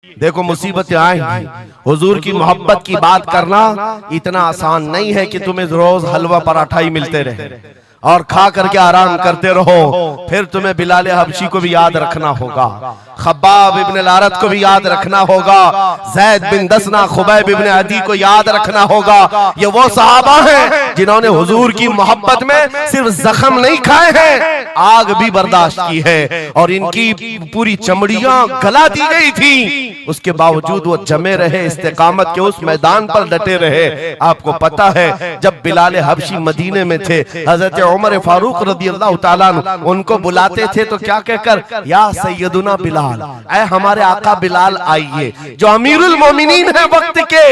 देखो मुसीबतें आएंगी, हुजूर की मोहब्बत की बात करना इतना आसान नहीं है कि तुम्हें रोज हलवा पराठा ही मिलते रहे और खा करके आराम करते रहो। फिर तुम्हें बिलाल हबशी को भी याद रखना होगा, खब्बाब इब्न लारत को भी याद रखना होगा, ज़ैद बिन दसना, खुबैब इब्न अदी को याद रखना होगा। ये वो सहाबा हैं जिन्होंने हुजूर की मोहब्बत में सिर्फ जख्म नहीं खाए हैं, आग भी बर्दाश्त की है और इनकी पूरी चमड़ियां गला दी गई थी, उसके बावजूद वो जमे रहे, इस्तेकामत के उस मैदान पर डटे रहे। आपको पता है जब बिलाल हबशी मदीने में थे, हजरत उमर फारूक रज़ी अल्लाह ताला अन्हु उनको बुलाते थे तो क्या कहकर, या सैयदुना बिलाल, ऐ हमारे आका बिलाल आइए, जो अमीरुल मोमिनीन है वक्त के।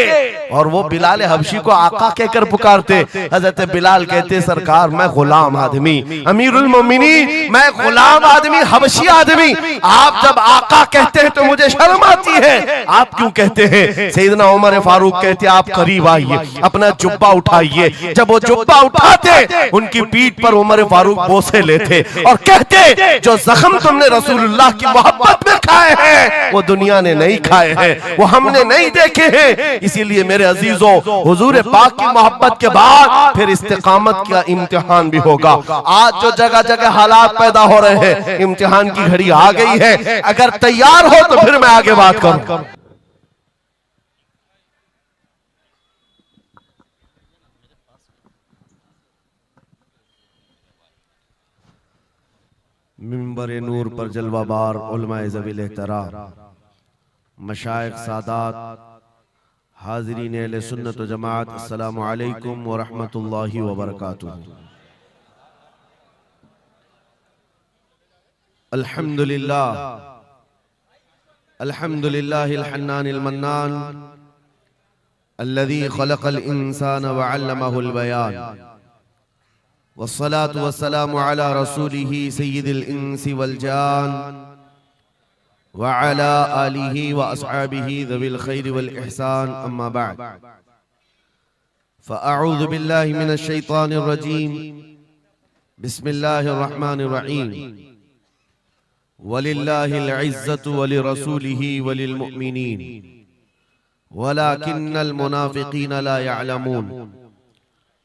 और वो बिलाल हबशी को आका कहकर पुकारते। हजरत बिलाल कहते, सरकार मैं गुलाम आदमी, अमीरुल मोमिनीन मैं गुलाम आदमी, हबशी आदमी, आप जब आका कहते हैं तो मुझे शर्म आती है, आप क्यों कहते हैं? सैयदना उमर फारूक कहते, आप करीब आइए, अपना जुब्बा उठाइए। जब वो जुब्बा उठाते, उनकी पीठ पर उमर फारूक बोसे लेते और कहते, जो जख्म तुमने रसूलुल्लाह की मोहब्बत में खाए हैं वो दुनिया ने नहीं खाए हैं, वो हमने नहीं देखे हैं। इसीलिए मेरे अजीजों, हुजूर पाक की मोहब्बत के बाद फिर इस्तिकामत का इम्तिहान भी होगा। आज जो जगह जगह हालात पैदा हो रहे हैं, इम्तिहान की घड़ी आ गई है। अगर तैयार हो तो फिर मैं आगे बात करूं। मिंबर नूर पर जलवाबार उलमाए ज़वील एहतराम, मशाइख सादात, हाज़रीन अहले सुन्नत व जमात, अस्सलामु अलैकुम व रहमतुल्लाहि व बरकातुहू। अल्हम्दुलिल्लाह, अल्हम्दुलिल्लाहिल हन्नानिल मन्नान, अल्लज़ी खलक़ल इंसान व अल्लमहुल बयान, वस्सलातु वस्सलामु अला रसूलिही सय्यिदिल इंसी वल जान व अला आलिही व अस्हाबिही ज़विल खैरि वल इहसान, अम्मा बअद। फ़अऊज़ु बिल्लाहि मिनश शैतानिर रजीम, बिस्मिल्लाहिर रहमानिर रहीम। वलिल्लाहिल इज़्ज़तु वलिरसूलिही वलिल मुअमिनीन वलाकिन्नल मुनाफ़िक़ीन ला यअलमून।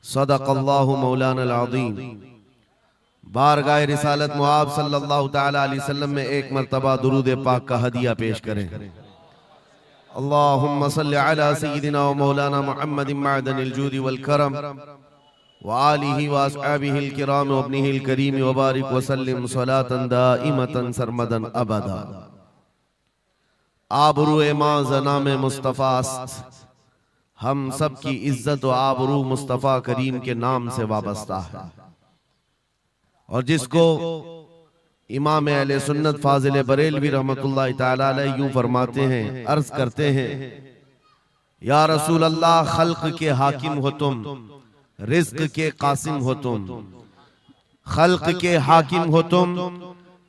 सदक़ल्लाहु मौलाना अज़ीम। बारगाह रिसालत मुआब सल्लल्लाहु तआला अलैहि वसल्लम में एक मर्तबा दुरूद पाक का हदिया पेश करें। अल्लाहुम्मा सल्लि अला सय्यिदिना व मौलाना मुहम्मदिन मअदनिल जूदि वल करम व आलिहि व अस्हाबिहिल किराम व इब्निहिल करीम व बारिक व सल्लिम सलातन दाइमतन सरमदन अबदा। आबरूए मां ज़नाम मुस्तफ़ा, हम सब की इज्जत व आबरू मुस्तफ़ा करीम के नाम से वाबस्ता है। और जिसको इमाम अहले सुन्नत फाजिल बरेलवी रहमतुल्लाह तआला अलैह यूं फरमाते हैं, अर्ज करते हैं, या रसूल अल्लाह, खल्क के हाकिम हो तुम, रिज़्क के कासिम हो तुम। खल्क के हाकिम हो तुम,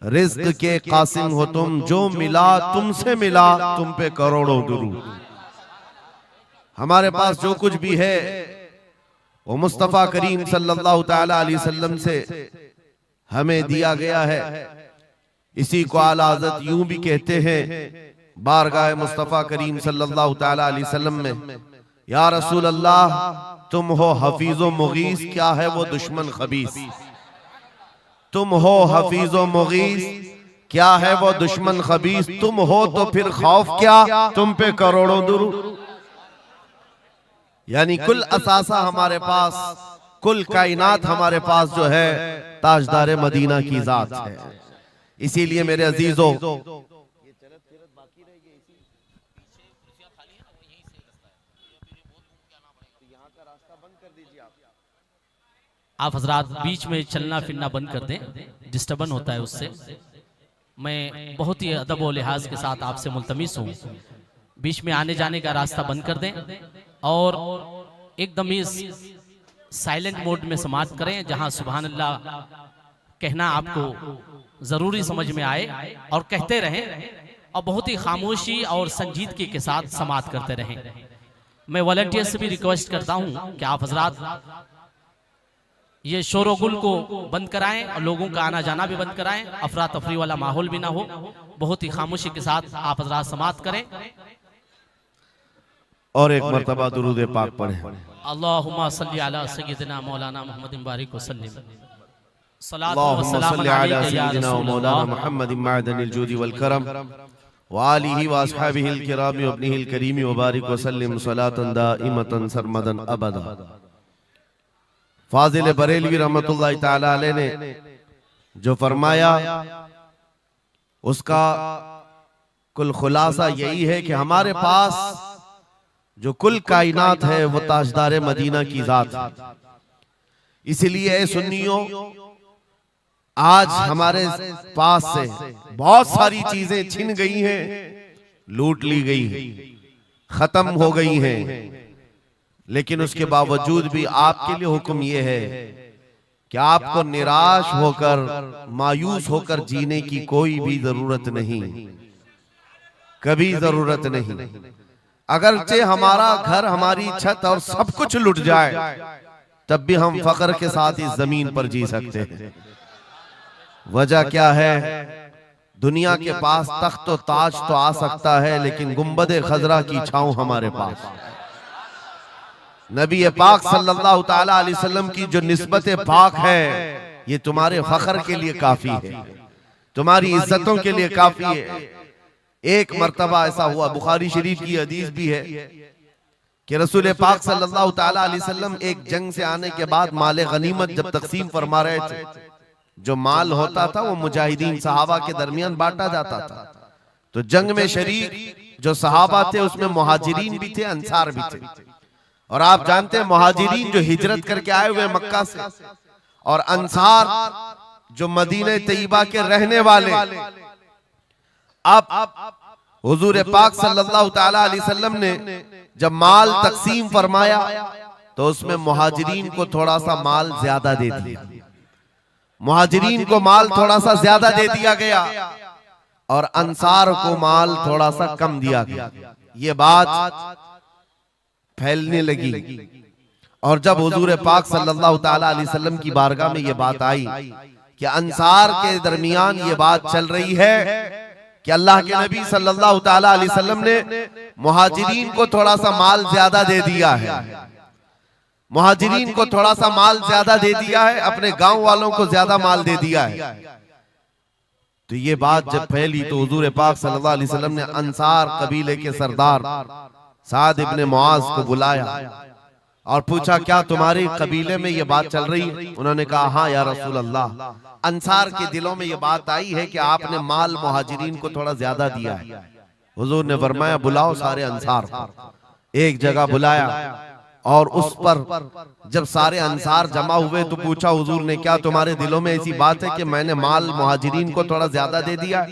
रिज़्क के कासिम हो तुम, जो मिला तुमसे मिला, तुम पे करोड़ों दुरूद। हमारे पास जो कुछ भी है वो मुस्तफ़ा करीम सल्लल्लाहु तआला अलैहि वसल्लम से हमें दिया गया है। इसी को आला हज़रत यूं भी कहते हैं बारगाह मुस्तफ़ा करीम सल्लल्लाहु तआला अलैहि वसल्लम में, या रसूल अल्लाह, तुम हो हफीज़ो मुगीस, क्या है वो दुश्मन खबीस। तुम हो हफीज़ो मुगीस, क्या है वो दुश्मन खबीस। तुम हो तो फिर खौफ क्या, तुम पे करोड़ों दुरूद। यानी कुल असासा हमारे पास, कुल कायनात हमारे पास जो है ताजदार मदीना की जात है। इसीलिए मेरे अजीजों, आप हजरात बीच में चलना फिरना बंद कर दें, डिस्टर्बन होता है उससे। मैं बहुत ही अदब और लिहाज के साथ आपसे मुल्तमिस हूँ, बीच में आने जाने का रास्ता बंद कर दें और एकदम ही साइलेंट मोड में समाप्त करें, जहां सुभान अल्लाह कहना आपको जरूरी समझ में आए और कहते रहें, और बहुत ही खामोशी और संजीदगी के साथ समाप्त करते रहें। मैं वॉलंटियर से भी रिक्वेस्ट करता हूं कि आप हजरात ये शोरगुल को बंद कराएं और लोगों का आना जाना भी बंद कराएं, अफरा तफरी वाला माहौल भी ना हो। बहुत ही खामोशी के साथ आप हजरात समाअत करें और एक मर्तबा दुरूद पाक पढ़ें। अल्लाहुम्मा सल्ली अला सय्यिदिना मौलाना मुहम्मदिन बारिक वसल्लिम। अल्लाहुम्मा सल्ली अला सय्यिदिना मौलाना मुहम्मदिन मअदनिल जूदी वल करम व आलिहि व अस्हाबिहिल किराम व इब्निहिल करीम व बारिक वसल्लिम सलातन दाइमतन सरमदन अबदा। फाजिल बरेलवी रहमतुल्लाहि तआला अलैह ने जो फरमाया उसका कुल खुलासा यही है कि हमारे पास जो कुल कायनात है वो ताजदार मदीना की जात है। इसलिए सुन्नियों, आज हमारे पास से बहुत सारी चीजें छिन गई हैं, लूट ली गई हैं, खत्म हो गई हैं, लेकिन उसके बावजूद भी आपके लिए हुक्म यह है कि आपको निराश होकर, मायूस होकर जीने की कोई भी जरूरत नहीं, कभी जरूरत नहीं। अगरचे हमारा घर, हमारी छत और सब कुछ लुट जाए, तब भी हम फख्र के साथ इस जमीन पर जी सकते हैं। वजह क्या है? दुनिया के पास तख्त और ताज तो आ सकता है, लेकिन गुंबद खजरा की छांव हमारे पास। नबी पाक सल्लल्लाहु ताला अलैहि वसल्लम की जो निस्बत पाक है, ये तुम्हारे फख्र के लिए काफी है, तुम्हारी इज्जतों के लिए काफी है। एक मर्तबा ऐसा हुआ, बुखारी शरीफ की हदीस भी है कि रसूल पाक सल्लल्लाहु ताला अलैहि वसल्लम एक जंग से आने के बाद माले गनीमत जब तकसीम फरमा रहे थे, जो माल होता था वो मुजाहिदीन सहाबा के दरमियान बांटा जाता था। तो जंग में शरीक जो सहाबा थे उसमें मुहाजिरीन भी थे, अंसार भी थे। और आप जानते हैं मुहाजिरीन जो हिजरत करके आए हुए मक्का से, और अंसार जो मदीने तैयबा के रहने वाले। अब हुजूर पाक सल्लल्लाहु ताला अलैहि वसल्लम ने जब माल तकसीम फरमाया तो उसमें मुहाजिरीन को थोड़ा सा माल ज्यादा दे दिया, मुहाजिरीन को माल थोड़ा सा ज्यादा दे दिया गया और अंसार को माल थोड़ा सा कम दिया गया। ये बात फैलने लगी और जब हुजूर पाक सल्लल्लाहु ताला अलैहि वसल्लम की बारगाह में ये बात आई कि अंसार के दरमियान ये बात चल रही है कि अल्लाह के नबी सल्लल्लाहु ताला अलैहि वसल्लम ने मुहाजिरीन को थोड़ा सा माल ज्यादा दे दिया है, मुहाजिरीन को थोड़ा सा माल ज्यादा दे दिया है, अपने गांव वालों को ज्यादा माल दे दिया है। तो ये बात जब फैली तो हुजूर पाक सल्लल्लाहु अलैहि वसल्लम ने अंसार कबीले के सरदार साद इब्ने मुआज को बुलाया और पूछा, क्या तुम्हारे कबीले में ये बात चल रही है? उन्होंने कहा, हाँ या रसूल अल्लाह, अंसार के दिलों में ये बात आई है कि आपने माल मुहाजिरीन को थोड़ा ज्यादा दिया है। हुजूर ने फरमाया, बुलाओ सारे अंसार को। एक जगह बुलाया और उस पर जब सारे अंसार जमा हुए तो पूछा हुजूर ने, क्या तुम्हारे दिलों में ऐसी बात है कि मैंने माल मुहाजिरीन को थोड़ा ज्यादा दे दिया?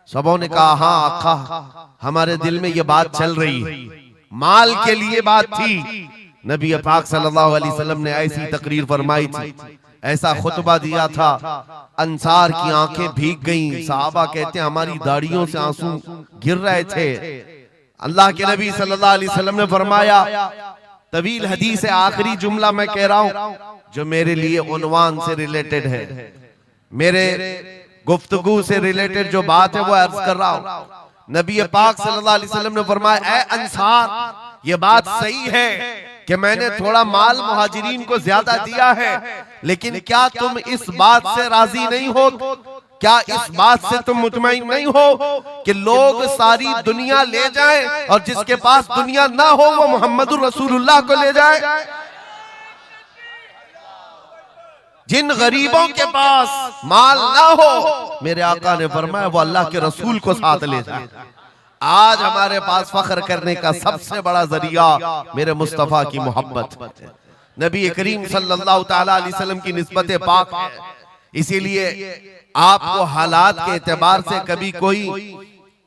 सबों ने कहा, हाँ आका, हमारे दिल में ये बात चल रही है, माल के लिए बात थी। नबी पाक सल्लल्लाहु अलैहि वसल्लम ने ऐसी तकरीर फरमाई थी, ऐसा खुतबा दिया था, अंसार की आंखें भीग गईं। सहाबा कहते हैं हमारी दाढ़ियों से आंसू गिर रहे थे। अल्लाह के नबी सल्लल्लाहु अलैहि वसल्लम ने फरमाया, तवील हदीस है, आखिरी जुमला मैं कह रहा हूं जो मेरे लिए उन्वान से रिलेटेड है, मेरे गुफ्तगू से रिलेटेड जो बात है वो अर्ज कर रहा हूं। नबी पाक सल्लल्लाहु अलैहि वसल्लम ने फरमाया, ऐ अंसार, ये बात सही है कि मैंने थोड़ा माल मुहाजिरीन को ज्यादा दिया है, लेकिन क्या तुम इस बात से राजी नहीं हो? क्या इस बात से तुम मुतमईन नहीं हो कि लोग सारी दुनिया ले जाएं और जिसके पास दुनिया ना हो वो मोहम्मदुर रसूलुल्लाह को ले जाए? जिन गरीबों के पास माल ना हो, मेरे आका ने फरमाया वो अल्लाह के रसूल को साथ ले जाए। आज हमारे पास फख्र करने का सबसे बड़ा जरिया मेरे मुस्तफा की मोहब्बत, नबी करीम सल्लल्लाहु ताला अलैहि वसल्लम की निस्बत पाक है। इसीलिए आपको हालात के एतबार से कभी कोई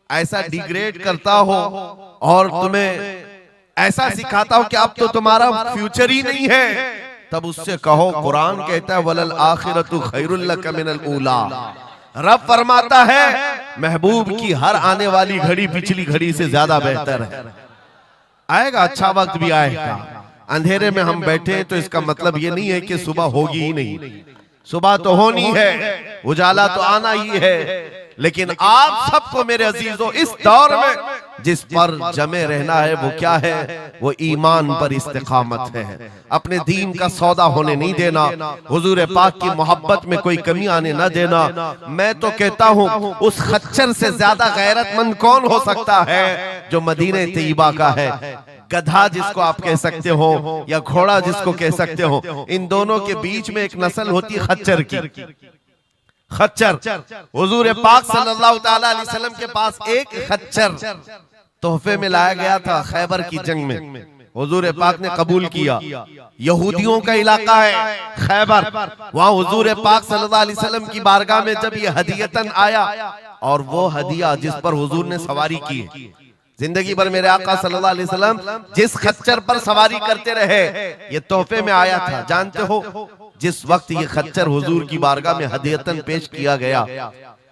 ऐसा डिग्रेड करता हो और तुम्हें ऐसा सिखाता हो कि अब तो तुम्हारा फ्यूचर ही नहीं है, तब उससे कहो, कुरान कहता है वलल आखिरतु खैरुल लक मिनल ऊला। रब फरमाता है महबूब की हर आने वाली घड़ी पिछली घड़ी से ज्यादा बेहतर है। आएगा, अच्छा वक्त भी आएगा, अंधेरे में हम बैठे हैं तो इसका मतलब ये नहीं है कि सुबह होगी ही नहीं, सुबह तो होनी है, उजाला तो आना ही है। लेकिन आप सबको मेरे अजीजों इस दौर में जिस पर जमे रहना है वो क्या है? वो ईमान पर इस्तिकामत है, अपने दीन का सौदा होने नहीं देना, हुजूर पाक की मोहब्बत में कोई कमी आने न देना। मैं तो कहता हूँ उस खच्चर से ज्यादा गैरतमंद कौन हो सकता है जो मदीने तैयबा का है। गधा जिसको आप कह सकते हो या घोड़ा जिसको कह सकते हो, इन दोनों के बीच में एक नस्ल होती है खच्चर की। खच्चर, हुजूर पाक सल्लल्लाहु ताला अलैहि वसल्लम के पास एक खच्चर तोहफे में लाया गया था खैबर की जंग में। हुजूर पाक ने कबूल किया। यहूदियों का इलाका है खैबर, वहां हुजूर पाक सल्लल्लाहु अलैहि वसल्लम की बारगाह में जब ये हदियतन आया, और वो हदिया जिस पर हुजूर ने सवारी की, जिंदगी भर मेरे आका सल्लल्लाहु अलैहि वसल्लम जिस खच्चर पर सवारी करते रहे, ये तोहफे में आया था। जानते हो जिस वक्त ये खच्चर हुजूर की बारगाह में हदियतन पेश किया गया,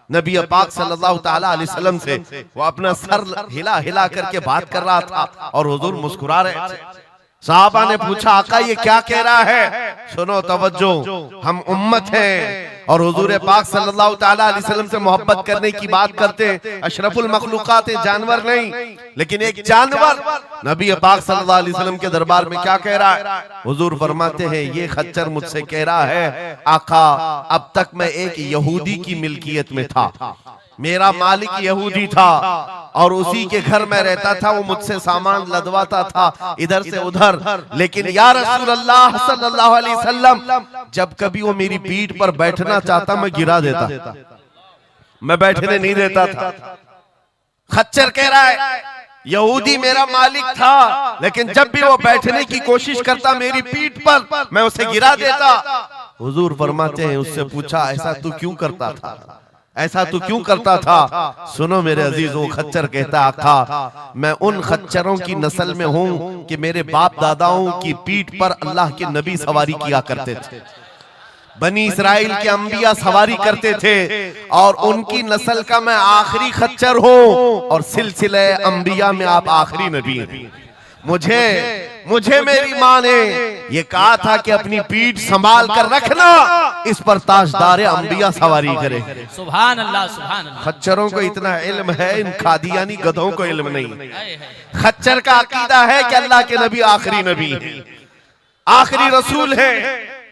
नबी पाक सल्लल्लाहु ताला अलैहि वसल्लम से वो अपना सर हिला हिला करके बात कर रहा था और हुजूर मुस्कुरा रहे थे। साहबा ने पूछा, आका ये क्या कह रहा है? सुनो तवज्जो, हम उम्मत हैं और हुजूर पाक सल्लल्लाहु ताला अलैहि वसल्लम से मोहब्बत करने की बात करते हैं। अशरफुल मखलूकात है, जानवर नहीं, लेकिन एक जानवर नबी पाक सल्लल्लाहु अलैहि वसल्लम के दरबार में क्या कह रहा है? हुजूर फरमाते हैं, ये खच्चर मुझसे कह रहा है, आका अब तक मैं एक यहूदी की मिल्कियत में था, मेरा मालिक यहूदी था और उसी के घर में रहता था, वो मुझसे सामान लदवाता था इधर से उधर। लेकिन या रसूल अल्लाह सल्लल्लाहु अलैहि वसल्लम, जब कभी वो मेरी पीठ पर बैठना चाहता मैं गिरा देता, मैं बैठने नहीं देता था। खच्चर कह रहा है यहूदी मेरा मालिक था, लेकिन जब भी वो बैठने की कोशिश करता मेरी पीठ पर, मैं उसे गिरा देता। हुजूर फरमाते हैं, उससे पूछा ऐसा तू क्यों करता था, ऐसा तू क्यों करता था? सुनो मेरे अजीजों, खच्चर कहता, आका मैं उन खच्चरों की नस्ल में हूँ कि मेरे बाप दादाओं की पीठ पर अल्लाह के नबी सवारी किया करते थे, बनी इसराइल के अंबिया सवारी करते थे, और उनकी नस्ल का मैं आखिरी खच्चर हूँ, और सिलसिले अंबिया में आप आखिरी नबी हैं। मुझे मेरी माँ ने ये कहा था कि अपनी पीठ संभाल कर रखना, इस पर ताजदार अंबिया सवारी करे। सुभान अल्लाह, सुभान अल्लाह। खच्चरों को इतना इल्म है, इन कादियानी गधों को इल्म नहीं। खच्चर का अकीदा है कि अल्लाह के नबी आखिरी नबी है, आखिरी रसूल है।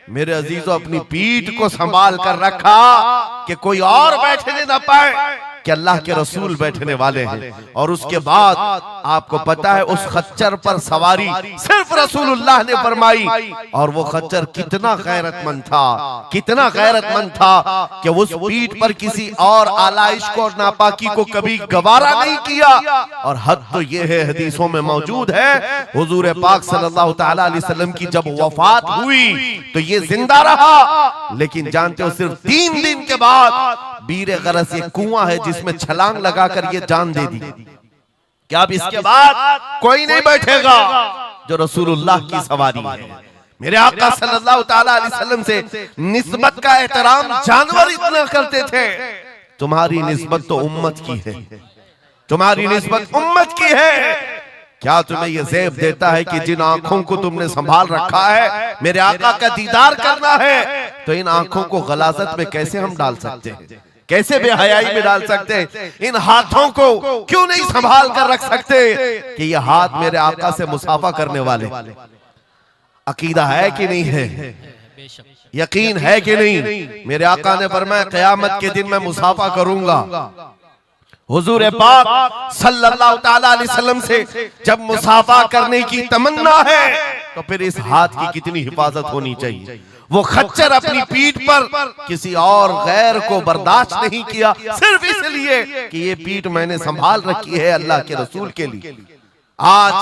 मेरे अजीजों, अपनी पीठ को संभाल कर रखा कि कोई और बैठने ना पाए, कि अल्लाह के रसूल बैठने वाले हैं। और उसके बाद आपको पता है उस खच्चर पर सवारी सिर्फ रसूलुल्लाह ने फरमाई, और वो खच्चर कितना गैरतमंद था, कितना गैरतमंद था कि उस पीठ पर किसी और आलाइश को और नापाकी को कभी गवारा नहीं किया। और हद तो ये है, हदीसों में मौजूद है, हुजूर पाक सल्लल्लाहु ताला अलैहि वसल्लम की जब वफात हुई तो ये जिंदा रहा, लेकिन जानते हो सिर्फ 3 दिन के बाद बीरे गरस एक कुआं है जिसमें छलांग लगाकर ये जान दे दी कि अब इसके बाद कोई नहीं बैठेगा जो रसूलुल्लाह की सवारी है। मेरे आका सल्लल्लाहु ताला अलैहि वसल्लम से निस्बत का एहतराम जानवर इतना करते थे, तुम्हारी निस्बत तो उम्मत की है, तुम्हारी निस्बत उम्मत की है। क्या तुम्हें यह ज़ेब देता है कि जिन आंखों को तुमने संभाल रखा है, मेरे आका का दीदार करना है, तो इन आंखों को गलाजत में कैसे हम डाल सकते हैं, कैसे बेहयाई में डाल सकते हैं? इन हाथों को क्यों नहीं संभाल कर रख सकते कि ये हाथ मेरे आका से मुसाफा करने वाले? अकीदा है कि नहीं है? यकीन है कि नहीं? मेरे आका ने फरमाया क़यामत के दिन मैं मुसाफा करूंगा। हुजूर पाक सल्लल्लाहु ताला अलैहि वसल्लम से जब मुसाफा करने की तमन्ना है, तो फिर इस हाथ की कितनी हिफाजत होनी चाहिए। वो खच्चर अपनी पीठ पर किसी और गैर को बर्दाश्त नहीं किया, सिर्फ इसलिए कि ये पीठ मैंने संभाल रखी है अल्लाह के रसूल के लिए। आज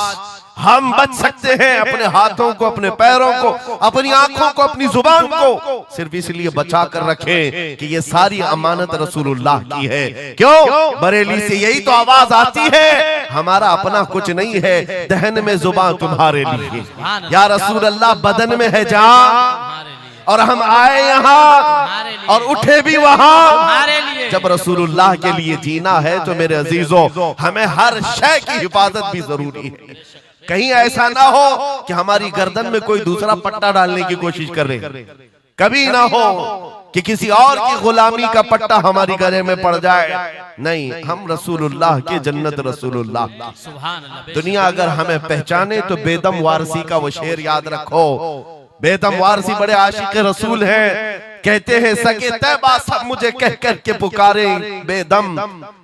हम बच सकते हैं अपने हाथों को, अपने पैरों को, अपनी आंखों को, अपनी जुबान को सिर्फ इसलिए बचा कर रखें कि ये सारी अमानत रसूलुल्लाह की है। क्यों? बरेली से यही तो आवाज आती है, हमारा अपना कुछ नहीं है, दहन में जुबान तुम्हारे लिए। या रसूल अल्लाह, बदन में है जान, और हम आए यहाँ और उठे भी वहाँ। जब रसूलुल्लाह के लिए जीना है तो मेरे अजीजों, हमें हर शय की हिफाजत भी जरूरी है। कहीं ऐसा ना हो कि हमारी गर्दन में कोई दूसरा पट्टा डालने की कोशिश कर रहे, कभी ना हो कि किसी और की गुलामी का पट्टा हमारी गले में पड़ जाए। नहीं, हम रसूलुल्लाह के जन्नत रसूलुल्लाह। सुभान अल्लाह। दुनिया अगर हमें पहचाने तो बेदम वारसी का वो शेर याद रखो। बेदम वारसी बड़े आशिक रसूल हैं, कहते हैं सके तैबा सब मुझे कह कर के पुकारे बेदम,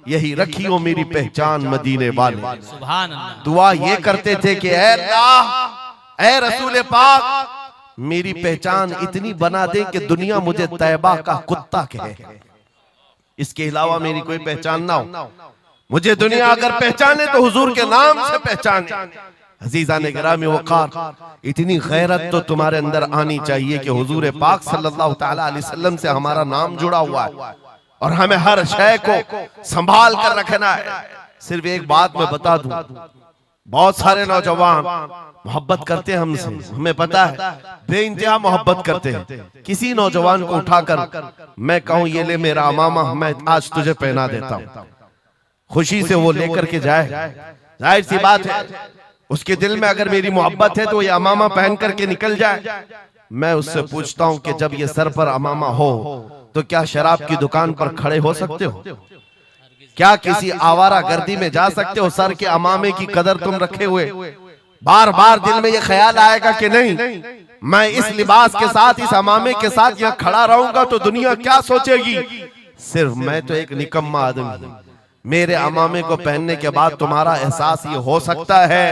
यही रखियो मेरी पहचान मदीने वाले। सुभान अल्लाह। दुआ ये करते थे कि ऐ अल्लाह, ऐ रसूल पाक, मेरी पहचान इतनी बना दे कि दुनिया मुझे तैबा का कुत्ता कहे, इसके अलावा मेरी कोई पहचान ना हो। मुझे दुनिया अगर पहचाने तो हुजूर के नाम से पहचाने। अजीजा ने गिरामी वक़ार, इतनी गैरत तो तुम्हारे अंदर आनी चाहिए कि हुजूर पाक सल्लल्लाहु तआला अलैहि वसल्लम से हमारा नाम जुड़ा हुआ है और हमें हर शय को संभाल कर रखना है। सिर्फ एक बात मैं बता दूं, बहुत सारे नौजवान मोहब्बत करते हैं हमसे, हमें पता है, बेइंतहा मोहब्बत करते हैं। किसी नौजवान को उठाकर मैं कहूं ये ले मेरा अमामा, मैं आज तुझे पहना देता हूं, खुशी से वो लेकर के जाए, जाहिर सी बात है उसके दिल में अगर मेरी मोहब्बत है तो ये अमामा पहन करके निकल जाए। मैं उससे पूछता हूं कि जब ये सर पर अमामा हो तो क्या शराब की दुकान पर खड़े हो सकते हो? क्या किसी आवारा गर्दी में जा सकते हो सर के अमामे की कदर तुम रखे हुए? बार बार दिल में ये ख्याल आएगा कि नहीं, मैं इस लिबास के साथ, इस अमामे के साथ यहाँ खड़ा रहूंगा तो दुनिया क्या सोचेगी? सिर्फ मैं तो एक निकम्मा आदमी, मेरे अमामे को पहनने के बाद तुम्हारा एहसास ये हो सकता है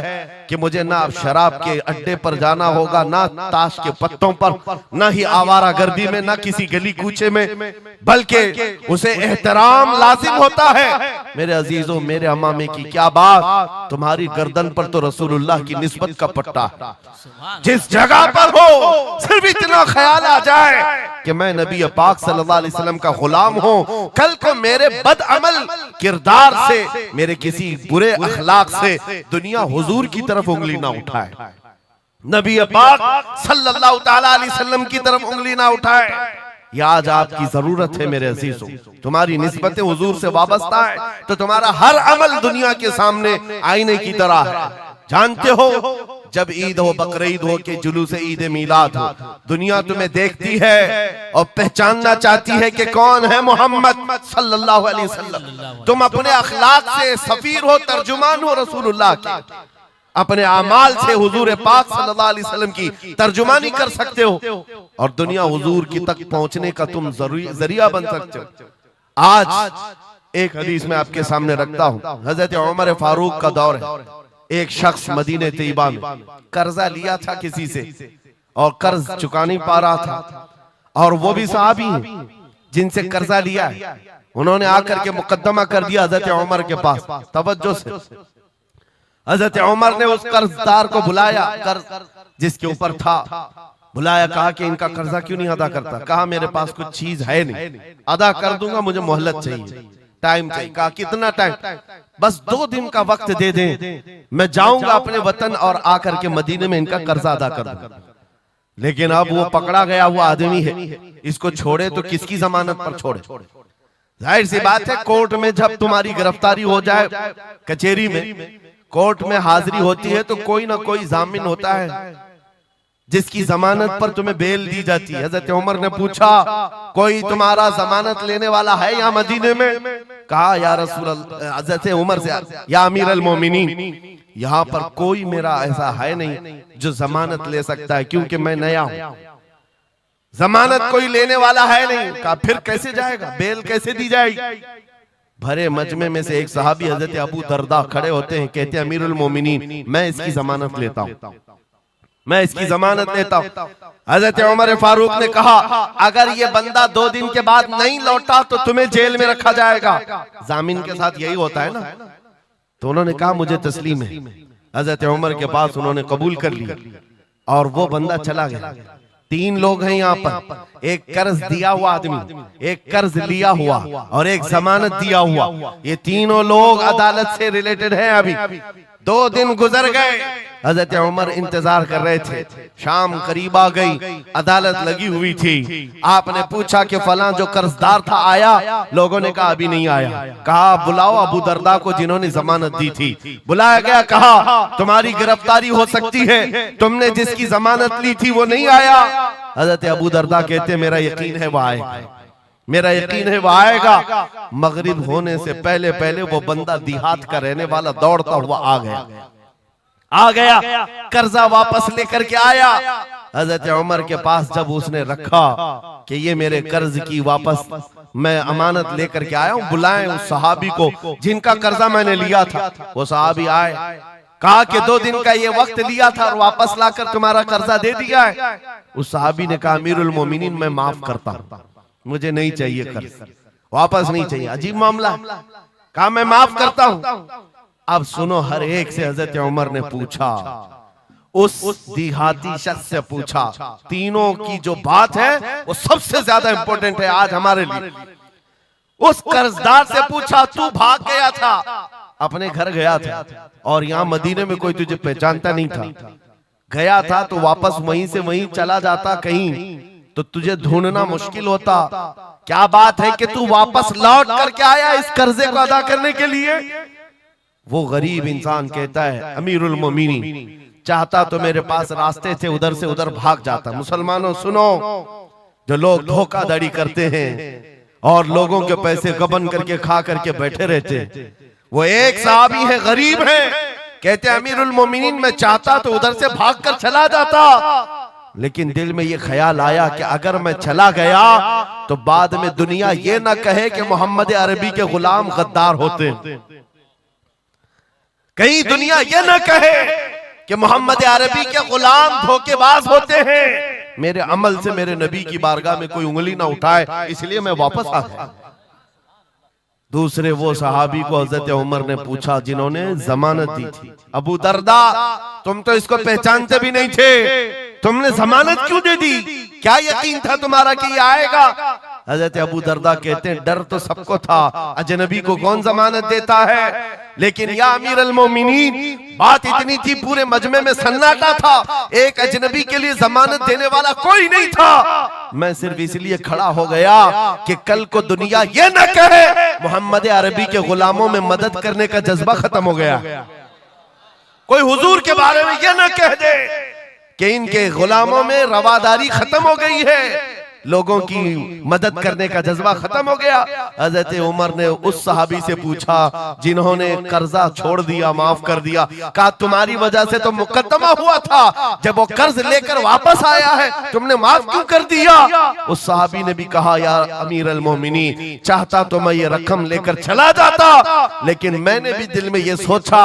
कि मुझे ना शराब के अड्डे पर जाना होगा, ना ताश के पत्तों पर, ना ही आवारा गर्दी में, ना किसी गली कूचे में, बल्कि उसे एहतराम लाजिम होता है। मेरे अजीजों, मेरे अमामे की क्या बात, तुम्हारी गर्दन पर तो रसूलुल्लाह की निस्बत का पट्टा है। जिस जगह पर हो सिर्फ इतना ख्याल आ जाए कि मैं नबी पाक सल्लल्लाहु अलैहि वसल्लम का गुलाम हूं, कल को मेरे बदअमल किरदार से, मेरे किसी बुरे अखलाक से दुनिया हुजूर की तरफ उंगली ना उठाए, नबी पाक सल्लल्लाहु तआला अलैहि वसल्लम की तरफ उंगली ना उठाए। ये आज आपकी जरूरत है मेरे अजीजों, तुम्हारी निस्बतें हुजूर से वाबस्ता है तो तुम्हारा हर अमल दुनिया के सामने आईने की तरह है। जानते हो, जब ईद हो, बकरीद हो के जुलूस ईद मिलाद हो, दुनिया तुम्हें देखती है और पहचानना चाहती है कि कौन है मोहम्मद सल्लल्लाहु अलैहि वसल्लम। तुम अपने अखलाक से सफीर हो, तर्जुमान हो रसूलुल्लाह के, अपने अमाल से हुजूर पाक सल्लल्लाहु अलैहि वसल्लम की तर्जुमानी कर सकते हो और दुनिया हुजूर की तक पहुंचने का तुम जरिया बन सकते हो। आज एक हदीस में आपके सामने रखता हूं, हजरत उमर फारूक का दौर है। एक शख्स मदीने तैयबा में कर्जा लिया था किसी से और कर्ज चुका नहीं पा रहा था, और वो भी सहाबी हैं जिनसे कर्जा लिया है। उन्होंने आकर के मुकद्दमा कर दिया हजरत उमर के पास। तवज्जो से, हजरत उमर ने उस कर्जदार को बुलाया, कर्ज जिसके ऊपर था, बुलाया, कहा कि इनका कर्जा क्यों नहीं अदा करता? कहा मेरे पास कुछ चीज है नहीं, अदा कर दूंगा, मुझे मोहलत चाहिए, टाइम चाहिए। कहा कितना टाइम? बस 2 दिन का वक्त दे दें, मैं जाऊंगा अपने वतन और आकर के मदीने में इनका कर्जा अदा कर दूंगा। लेकिन अब वो पकड़ा गया हुआ आदमी है, इसको छोड़े तो किसकी जमानत पर छोड़े? जाहिर सी बात है, कोर्ट में जब तुम्हारी गिरफ्तारी हो जाए, कचहरी में, कोर्ट में हाजिरी होती है तो कोई ना कोई जामिन होता है जिसकी जमानत पर तुम्हें बेल दी जाती है। हजरत उमर ने पूछा, कोई तुम्हारा जमानत लेने वाला है यहाँ मदीने में? कहा या रसूल अल्लाह, हजरत उमर से, या अमीर अल मोमिनीन, यहाँ पर कोई मेरा ऐसा है नहीं जो जमानत ले सकता है, क्योंकि मैं नया हूं, जमानत कोई लेने वाला है नहीं। कहा फिर कैसे जाएगा, बेल कैसे दी जाएगी? भरे मजमे में से एक सहाबी हजरत अबू दरदा खड़े होते हैं, कहते हैं अमीरुल मोमिनीन, मैं इसकी जमानत लेता हूं, मैं इसकी जमानत लेता हूं। हजरत उमर फारूक ने कहा, अगर ये बंदा 2 दिन के बाद नहीं लौटा तो तुम्हें जेल में रखा जाएगा। जामिन के साथ यही होता है ना। तो उन्होंने कहा मुझे तस्लीम है। हजरत उमर के पास उन्होंने कबूल कर लिया और वो बंदा चला गया। 3 लोग हैं यहाँ पर, एक कर्ज दिया हुआ आदमी, एक कर्ज लिया हुआ और एक जमानत दिया हुआ। ये तीनों लोग अदालत से रिलेटेड हैं। अभी 2 दिन गुजर गए, हजरत उमर इंतजार कर रहे थे। शाम करीब आ गई, अदालत लगी हुई थी। आपने पूछा कि फलां जो कर्जदार था आया? लोगों ने कहा अभी नहीं आया। कहा बुलाओ अबू दरदा को जिन्होंने जमानत दी थी। बुलाया गया, कहा तुम्हारी गिरफ्तारी हो सकती है, तुमने जिसकी जमानत ली थी वो नहीं आया। हजरत अबू दरदा कहते मेरा यकीन है वो आएगा, मेरा यकीन है वो आएगा। मगरिब होने से पहले पहले वो बंदा देहात का रहने वाला दौड़ता हुआ आ गया, कर्जा वापस लेकर के आया। हजरत उमर के पास जब उसने रखा कि ये मेरे कर्ज की वापस मैं अमानत लेकर के आया हूं, बुलाएं उस सहाबी को जिनका कर्जा मैंने लिया था। वो सहाबी आए, कहा कि 2 दिन का ये वक्त लिया था और वापस लाकर तुम्हारा कर्जा दे दिया है। उस सहाबी ने कहा अमीरुल मोमिनीन मैं माफ करता हूं, मुझे नहीं चाहिए कर्ज, वापस नहीं चाहिए। अजीब मामला। कहा मैं माफ करता हूं। अब सुनो, हर एक से हजरत उमर ने पूछा, उस देहाती शख्स से पूछा। तीनों की जो बात है वो सबसे ज्यादा इंपॉर्टेंट है आज हमारे लिए। उस कर्जदार से पूछा तू भाग गया था, अपने घर गया था और यहाँ मदीने में कोई तुझे पहचानता नहीं था, गया था तो वापस वहीं से वहीं चला जाता कहीं तो तुझे ढूंढना मुश्किल होता। क्या बात है कि तू वापस लौट करके आया इस कर्जे को अदा करने के लिए? वो गरीब इंसान कहता है अमीरुल मोमिनीन चाहता तो मेरे पास रास्ते थे, उधर से उधर भाग जाता। मुसलमानों सुनो, जो लोग धोखाधड़ी करते हैं और लोगों के पैसे गबन करके खा करके बैठे रहते, वो एक सहाबी है, गरीब है, कहते अमीरुल मोमिनीन मैं चाहता तो उधर से भागकर चला जाता, लेकिन दिल में ये ख्याल आया कि अगर मैं चला गया तो बाद में दुनिया ये ना कहे कि मोहम्मद अरबी के गुलाम गद्दार होते, कहीं दुनिया ये ना कहे कि मोहम्मद अरबी के गुलाम धोखेबाज होते हैं। मेरे अमल से मेरे नबी की बारगाह में कोई उंगली ना उठाए, इसलिए मैं वापस आ गया। दूसरे वो सहाबी को हजरत उमर ने पूछा जिन्होंने जमानत दी थी, अबू दरदा तुम तो इसको पहचानते भी नहीं थे, तुमने जमानत क्यों दे दी? क्या यकीन था तुम्हारा कि ये आएगा? हजरत अबू दरदा कहते हैं डर तो सबको था, अजनबी को कौन जमानत देता है, लेकिन या अमीरुल मोमिनीन बात इतनी थी पूरे मजमे में सन्नाटा था, एक अजनबी के लिए जमानत देने वाला कोई नहीं था। मैं सिर्फ इसलिए खड़ा हो गया कि कल को दुनिया ये न कहे मोहम्मद अरबी के गुलामों में मदद करने का जज्बा खत्म हो गया, कोई हुजूर के बारे में ये न कह दे कि इनके गुलामों में रवादारी खत्म हो गई है, लोगों की मदद करने का जज्बा खत्म हो गया। हजरत उमर ने उस सहाबी से पूछा जिन्होंने कर्जा छोड़ दिया, माफ कर दिया, कहा तुम्हारी वजह से तो मुकदमा हुआ था, जब वो कर्ज लेकर वापस आया है तुमने माफ क्यों कर दिया? उस सहाबी ने भी कहा यार अमीरुल मोमिनीन चाहता तो मैं ये रकम लेकर चला जाता, लेकिन मैंने भी दिल में ये सोचा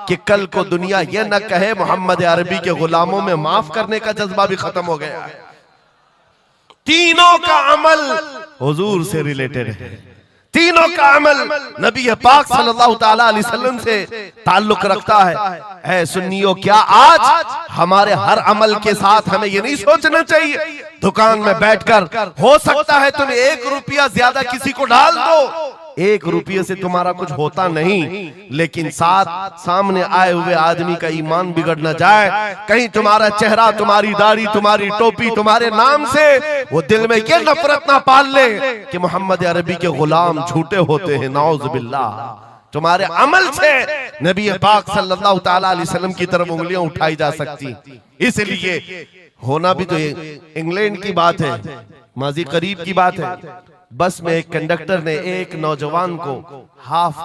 कि कल को दुनिया ये न कहे मोहम्मद अरबी के गुलामों में माफ करने का जज्बा भी खत्म हो गया है। तीनों का अमल हुजूर से रिलेटेड है, तीनों का अमल नबी पाक सल्लल्लाहु ताला अलैहि वसल्लम से ताल्लुक रखता है। ऐ सुन्नियों, क्या आज हमारे हर अमल के साथ हमें ये नहीं सोचना चाहिए दुकान में बैठकर हो सकता है तुम 1 रुपया ज्यादा किसी को डाल दो, 1 रुपये से तुम्हारा कुछ होता नहीं, लेकिन साथ सामने आए हुए आदमी का ईमान बिगड़ न जाए, कहीं तुम्हारा चेहरा, तुम्हारी दाढ़ी, तुम्हारी टोपी, तुम्हारे नाम से वो दिल में ये नफरत ना पाल ले कि मोहम्मद अरबी के गुलाम झूठे होते हैं, नाउज़ बिल्लाह। तुम्हारे अमल से नबी पाक सल्लल्लाहु ताला अलैहि वसल्लम की तरफ उंगलियां उठाई जा सकती। इसलिए होना भी तो इंग्लैंड की बात है, माजी करीब की बात है, बस में एक कंडक्टर ने एक नौजवान को ½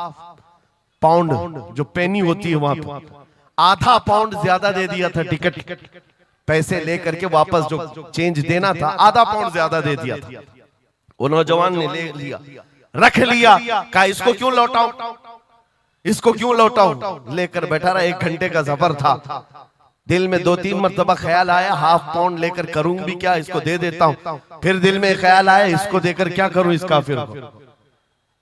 पाउंड जो पेनी होती है वहां पर ½ पाउंड ज्यादा दे दिया था, टिकट पैसे लेकर के वापस जो चेंज देना था ½ पाउंड ज्यादा दे दिया था। वो नौजवान ने ले लिया, रख लिया, कहा इसको क्यों लौटाऊं, इसको क्यों लौटाऊं, लेकर बैठा रहा। 1 घंटे का सफर था, दिल में 2-3 मरतबा ख्याल आया ½ पाउंड लेकर करूं भी क्या, इसको दे देता हूं, फिर दिल में ख्याल आया इसको देकर क्या करूं इस काफिर को।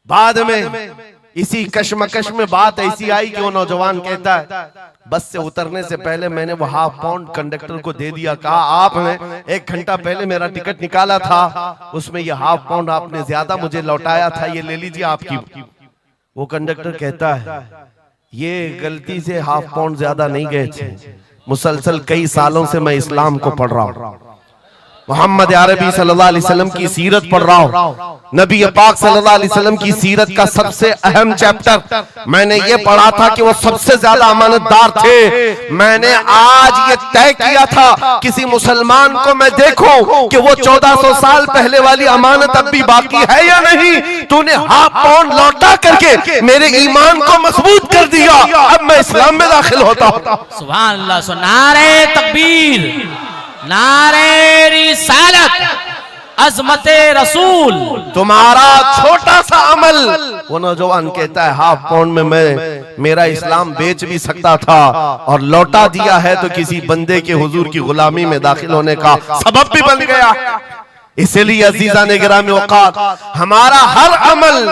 बाद में इसी कशमकश में बात ऐसी आई कि वो नौजवान कहता है बस से उतरने से पहले मैंने वो ½ पाउंड कंडक्टर को दे दिया, कहा आपने 1 घंटा पहले मेरा टिकट निकाला था, उसमें ये ½ पाउंड आपने ज्यादा मुझे लौटाया था, ये ले लीजिए आपकी। वो कंडक्टर कहता है ये गलती से हाफ पाउंड ज्यादा नहीं गए थे। मुसलसल कई सालों से मैं इस्लाम को पढ़ रहा हूं, मोहम्मद अरबी सल्लल्लाहु अलैहि वसल्लम की सीरत पढ़ रहा हूं। नबी पाक सल्लल्लाहु अलैहि वसल्लम की सीरत का सबसे अहम चैप्टर मैंने ये पढ़ा था कि वो सबसे ज्यादा अमानतदार थे। मैंने आज ये तय किया था किसी मुसलमान को मैं देखूं कि वो 1400 साल पहले वाली अमानत अब भी बाकी है या नहीं। तूने हाफ पाउंड लौटा करके मेरे ईमान को मजबूत कर दिया, अब मैं इस्लाम में दाखिल होता हूं। सुभान अल्लाह। नारे तकबीर, नारे रिसालत, अज़मते रसूल। तुम्हारा छोटा सा अमल, वो नौजवान कहता है हाफ पाउंड में मैं मेरा इस्लाम बेच भी सकता था और लौटा दिया है तो किसी बंदे के हुजूर की गुलामी में दाखिल होने का सबब भी बन गया। इसलिए अजीजा ने गिरामी औकात, हमारा हर अमल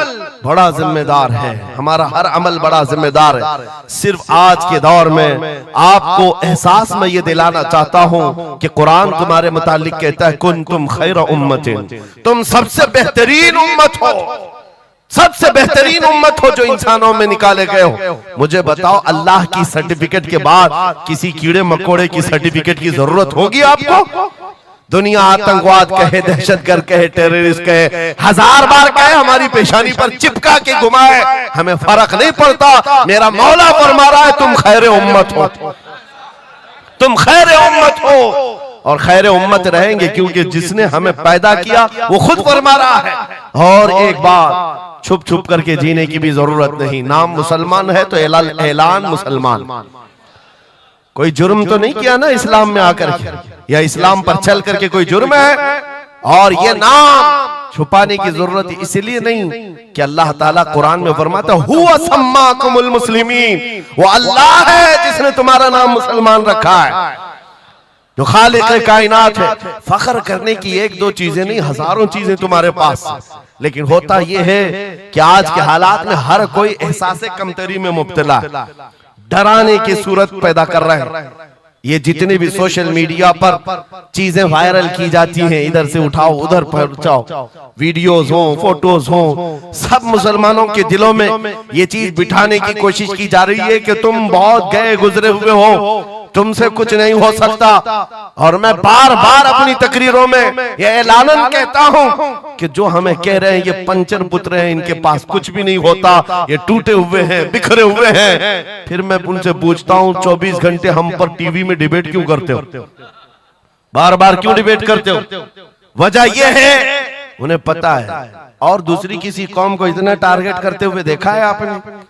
बड़ा जिम्मेदार है, हमारा हर अमल बड़ा जिम्मेदार है। सिर्फ आज के दौर में आपको एहसास में ये दिलाना चाहता हूँ कि कुरान तुम्हारे मुतालिक कहता है कुंतुम खैर उम्मतिन, तुम सबसे बेहतरीन उम्मत हो, सबसे बेहतरीन उम्मत हो जो इंसानों में निकाले गए हो। मुझे बताओ अल्लाह की सर्टिफिकेट के बाद किसी कीड़े मकोड़े की सर्टिफिकेट की जरूरत होगी आपको? दुनिया आतंकवाद कहे, दहशतगर्द कहे, टेररिस्ट कहे, 1000 बार कहे, हमारी पेशानी पर चिपका के घुमाए, हमें फर्क नहीं पड़ता। मेरा मौला फरमा रहा है तुम खैर उम्मत हो, तुम खैर उम्मत हो और खैर उम्मत रहेंगे क्योंकि जिसने हमें पैदा किया वो खुद फरमा रहा है। और एक बात, छुप छुप करके जीने की भी जरूरत नहीं। नाम मुसलमान है तो ऐलान मुसलमान। कोई जुर्म तो नहीं किया ना इस्लाम में आकर के, या इस्लाम पर चल करके कोई जुर्म है। और ये नाम छुपाने की जरूरत इसलिए नहीं कि अल्लाह ताला कुरान में फरमाता हुवा सम्माकुमुल मुस्लिमीन, वो अल्लाह है जिसने तुम्हारा नाम मुसलमान रखा है, जो खालिक कायनात है। फख्र करने की एक दो चीजें नहीं, हजारों चीजें तुम्हारे पास। लेकिन होता यह है कि आज के हालात में हर कोई एहसास कमतरी में मुब्तला, डराने की सूरत पैदा कर रहे हैं। ये जितनी भी सोशल मीडिया पर चीजें वायरल की जाती हैं, इधर से उठाओ उधर पहुंचाओ, वीडियोस हो, फोटोज हो, सब मुसलमानों के दिलों में ये चीज बिठाने की कोशिश की जा रही है कि तुम बहुत गए गुजरे हुए हो, तुमसे कुछ नहीं हो सकता। और मैं बार बार अपनी तकरीरों में ये ऐलानन कहता हूं कि जो हमें कह रहे हैं ये पंचर पुत्र हैं, इनके पास कुछ भी नहीं होता, ये टूटे हुए हैं, बिखरे हुए हैं। फिर मैं उनसे पूछता हूं 24 घंटे हम पर टीवी में डिबेट क्यों करते हो, बार बार क्यों डिबेट करते हो? वजह यह है उन्हें पता है। और दूसरी किसी कौम को इतना टारगेट करते हुए देखा है आपने?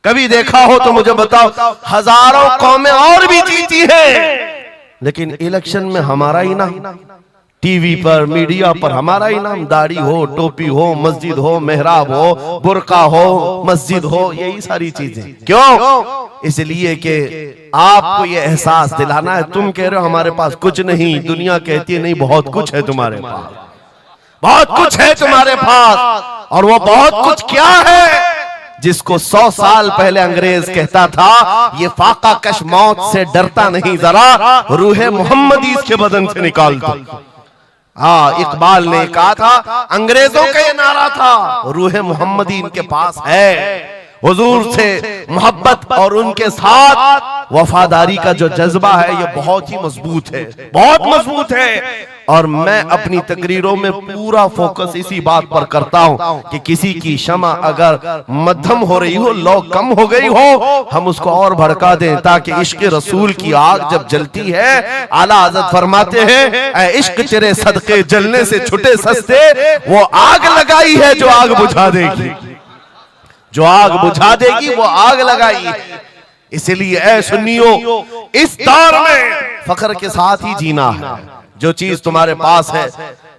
कभी देखा हो तो मुझे बताओ। हजारों कौमें और भी जीती हैं, लेकिन इलेक्शन में हमारा ही नाम, टीवी पर मीडिया पर हमारा ही नाम, दाढ़ी हो, टोपी हो, मस्जिद हो, मेहराब हो, बुर्का हो, मस्जिद हो, यही सारी चीजें। क्यों? इसलिए कि आपको ये एहसास दिलाना है। तुम कह रहे हो हमारे पास कुछ नहीं, दुनिया कहती है नहीं बहुत कुछ है तुम्हारे पास, बहुत कुछ है तुम्हारे पास। और वो बहुत कुछ क्या है जिसको 100 साल पहले अंग्रेज कहता था ये फाका कश मौत से डरता नहीं, जरा रूहे मोहम्मदी इसके बदन से निकाल दो। हाँ, इकबाल ने कहा था, अंग्रेजों का ये नारा था, रूहे मोहम्मदी इनके पास है। हुजूर से मोहब्बत और उनके साथ वफादारी का जो जज्बा है ये बहुत ही मजबूत है, बहुत मजबूत है। और मैं अपनी तकरीरों में पूरा फोकस इसी बात पर करता हूं कि किसी की शमा अगर मध्यम हो रही हो, लौ कम हो गई हो, हम उसको और भड़का दें, ताकि इश्क रसूल की आग जब जलती है, आला हज़रत फरमाते हैं ऐ इश्क तेरे सदके जलने से छुटे सस्ते, वो आग लगाई है जो आग बुझा देगी, जो आग बुझा देगी वो आग लगाई। इसलिए ऐ सुन्नियों, इस दौर में फख्र के साथ ही जीना है। जो चीज तुम्हारे पास है,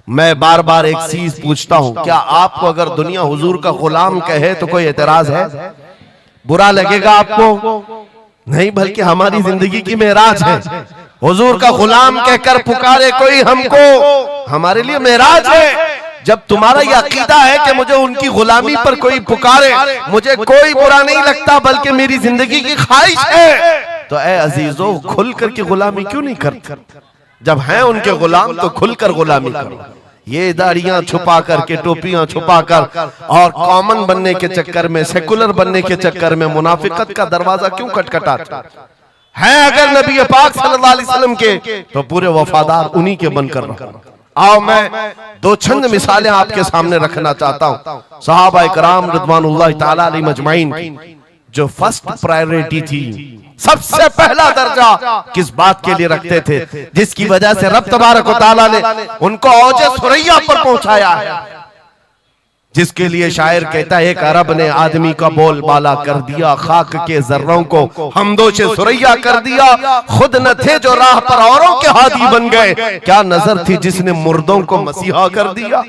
मैं बार बार एक चीज पूछता हूं, क्या आपको अगर दुनिया हुजूर का गुलाम कहे तो कोई एतराज है? बुरा लगेगा आपको? नहीं, बल्कि हमारी जिंदगी की मेराज है। हुजूर का गुलाम कहकर पुकारे कोई हमको, हमारे लिए मेराज है। जब तुम्हारा यह अकीदा है कि मुझे उनकी गुलामी पर कोई पुकारे, मुझे कोई बुरा नहीं लगता, बल्कि मेरी जिंदगी की ख्वाहिश है, तो ऐ अजीजों खुल कर के गुलामी क्यों नहीं करते? जब हैं उनके गुलाम तो खुलकर गुलामी करो। ये दाढ़ियां छुपा करके, टोपियां छुपा कर और कॉमन बनने के चक्कर में, सेकुलर बनने के चक्कर में मुनाफिकत का दरवाजा क्यों खटखटाते हैं? अगर नबी पाक सल्लल्लाहु अलैहि वसल्लम के तो पूरे वफादार उन्हीं के बनकर रहो। आओ मैं दो चंद मिसालें आपके सामने रखना चाहता हूं। सहाबा इकराम रिज़वानुल्लाह ताला अलैहिम अजमाइन की जो फर्स्ट प्रायोरिटी थी, सबसे पहला दर्जा किस बात के लिए रखते थे, जिसकी वजह से रब तबारक व तआला ने उनको औजे सुरैया पर पहुंचाया है, जिसके लिए शायर कहता है एक अरब ने आदमी का बोल बाला कर दिया, खाक के जर्रों को हमदोशे सुरैया कर दिया, खुद न थे जो राह पर औरों के हादी बन गए, क्या नजर थी जिसने मुर्दों को मसीहा कर दिया।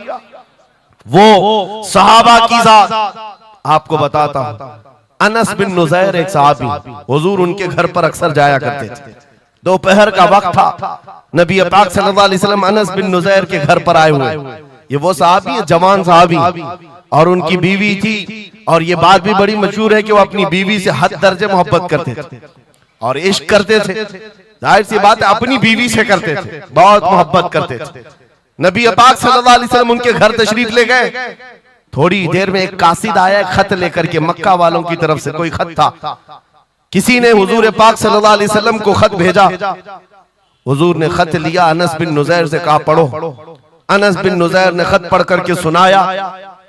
वो सहाबा की जात आपको बताता हूं। अनस बिन नुज़ैर एक सहाबी, हुजूर उनके घर पर अक्सर जाया करते थे। दोपहर का वक्त था, नबी पाक सल्लल्लाहु अलैहि वसल्लम अनस बिन नुज़ैर के घर पर आए हुए। ये वो सहाबी है, जवान सहाबी, और उनकी बीवी थी, और ये बात भी बड़ी मशहूर है कि वो अपनी बीवी से हद दर्जे मोहब्बत करते थे और इश्क करते थे। जाहिर सी बात है अपनी बीवी से करते थे, बहुत मोहब्बत करते थे। नबी पाक सल्लल्लाहु अलैहि वसल्लम उनके घर तशरीफ ले गए। थोड़ी देर में एक कासिद आया खत लेकर के, मक्का वालों की तरफ से कोई खत था। किसी ने हुजूर पाक सल्लल्लाहु अलैहि वसल्लम को खत भेजा। हुजूर ने खत लिया, अनस बिन नुज़ैर से कहा पढ़ो। अनस बिन नुज़ैर ने खत पढ़ करके सुनाया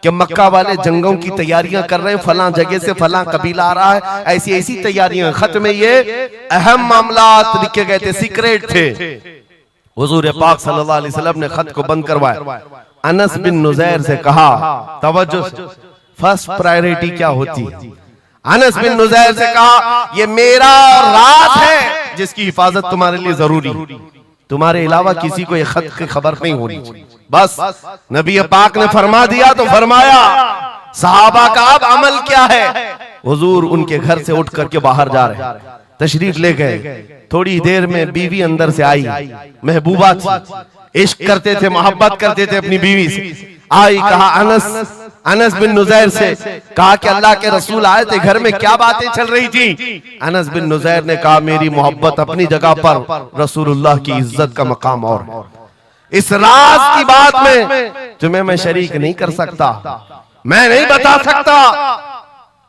कि मक्का वाले जंगों की तैयारियां कर रहे हैं, फलां जगह से फलां कबीला आ रहा है, ऐसी ऐसी तैयारियां। खत में ये अहम मामलात लिखे गए थे, सीक्रेट थे। हुजूर पाक सल्लल्लाहु अलैहि वसल्लम ने खत को बंद करवाया। अनस बिन नुज़ैर से कहा, तवज्जो, फर्स्ट प्रायोरिटी क्या होती है? अनस बिन नुज़ैर से कहा, ये मेरा राज है जिसकी हिफाजत तुम्हारे लिए जरूरी, तुम्हारे अलावा किसी को ये खत की खबर नहीं होनी चाहिए। बस नबी पाक ने फरमा दिया तो फरमाया। सहाबा का अब अमल क्या है? हुजूर उनके घर से उठ करके बाहर जा रहे, तशरीफ ले गए। थोड़ी देर में बीवी अंदर से आई, महबूबा थी, इश्क करते थे, मोहब्बत करते थे अपनी बीवी से। आई, कहा अनस बिन नुज़ैर से कहा कि अल्लाह के रसूल आए थे, घर में क्या बातें चल रही थी? अनस बिन नुज़ैर ने कहा, मेरी मोहब्बत अपनी जगह पर, रसूलुल्लाह की इज्जत का मकाम और है। इस राज की बात में तुम्हें मैं शरीक नहीं कर सकता, मैं नहीं बता सकता।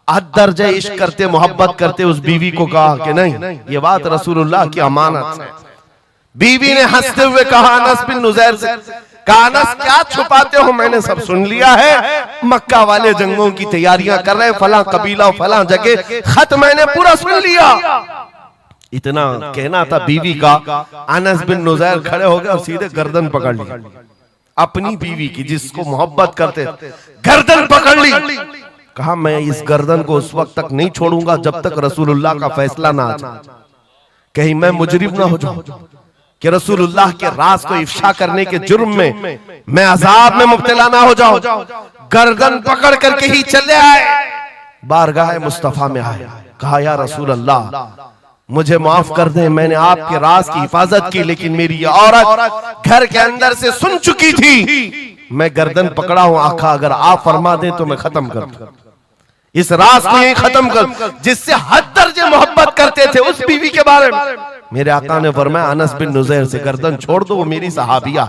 हद दर्जे इश्क करते, मोहब्बत करते उस बीवी को कहा कि नहीं, ये बात रसूलुल्लाह की अमानत है। बीवी ने हंसते हुए कहा अनस बिन नुज़ैर से, कहा अनस क्या छुपाते हो, मैंने सब सुन लिया है, मक्का वाले जंगों की तैयारियां कर रहे हैं, फलां कबीला फलां जगह, खत मैंने पूरा सुन लिया। इतना कहना था बीवी का, अनस बिन नुज़ैर खड़े हो गए और सीधे गर्दन पकड़ ली अपनी बीवी की, जिसको मोहब्बत करते, गर्दन पकड़ ली। कहा मैं इस गर्दन को उस वक्त तक नहीं छोड़ूंगा जब तक रसूलुल्लाह का फैसला ना आ जाए, कहीं मैं मुजरिम ना हो जाऊं कि रसूलुल्लाह के राज को इफ्शा करने के जुर्म में मैं अजाब में मुब्तला ना हो जाऊं। गर्दन पकड़ करके ही चले आए, बारगाह मुस्तफा में आए, कहा या रसूल अल्लाह मुझे माफ कर दें, मैंने आपके राज की हिफाजत की, लेकिन मेरी ये औरत घर के अंदर से सुन चुकी थी, मैं गर्दन पकड़ा हूं आका, अगर आप फरमा दें तो मैं खत्म कर दूं इस राज को, यही खत्म कर, जिससे हद दर्जे मोहब्बत करते थे उस बीवी के बारे में। मेरे आका ने फरमाया अनस बिन नुज़ैर से गर्दन छोड़ दो, वो मेरी सहाबिया।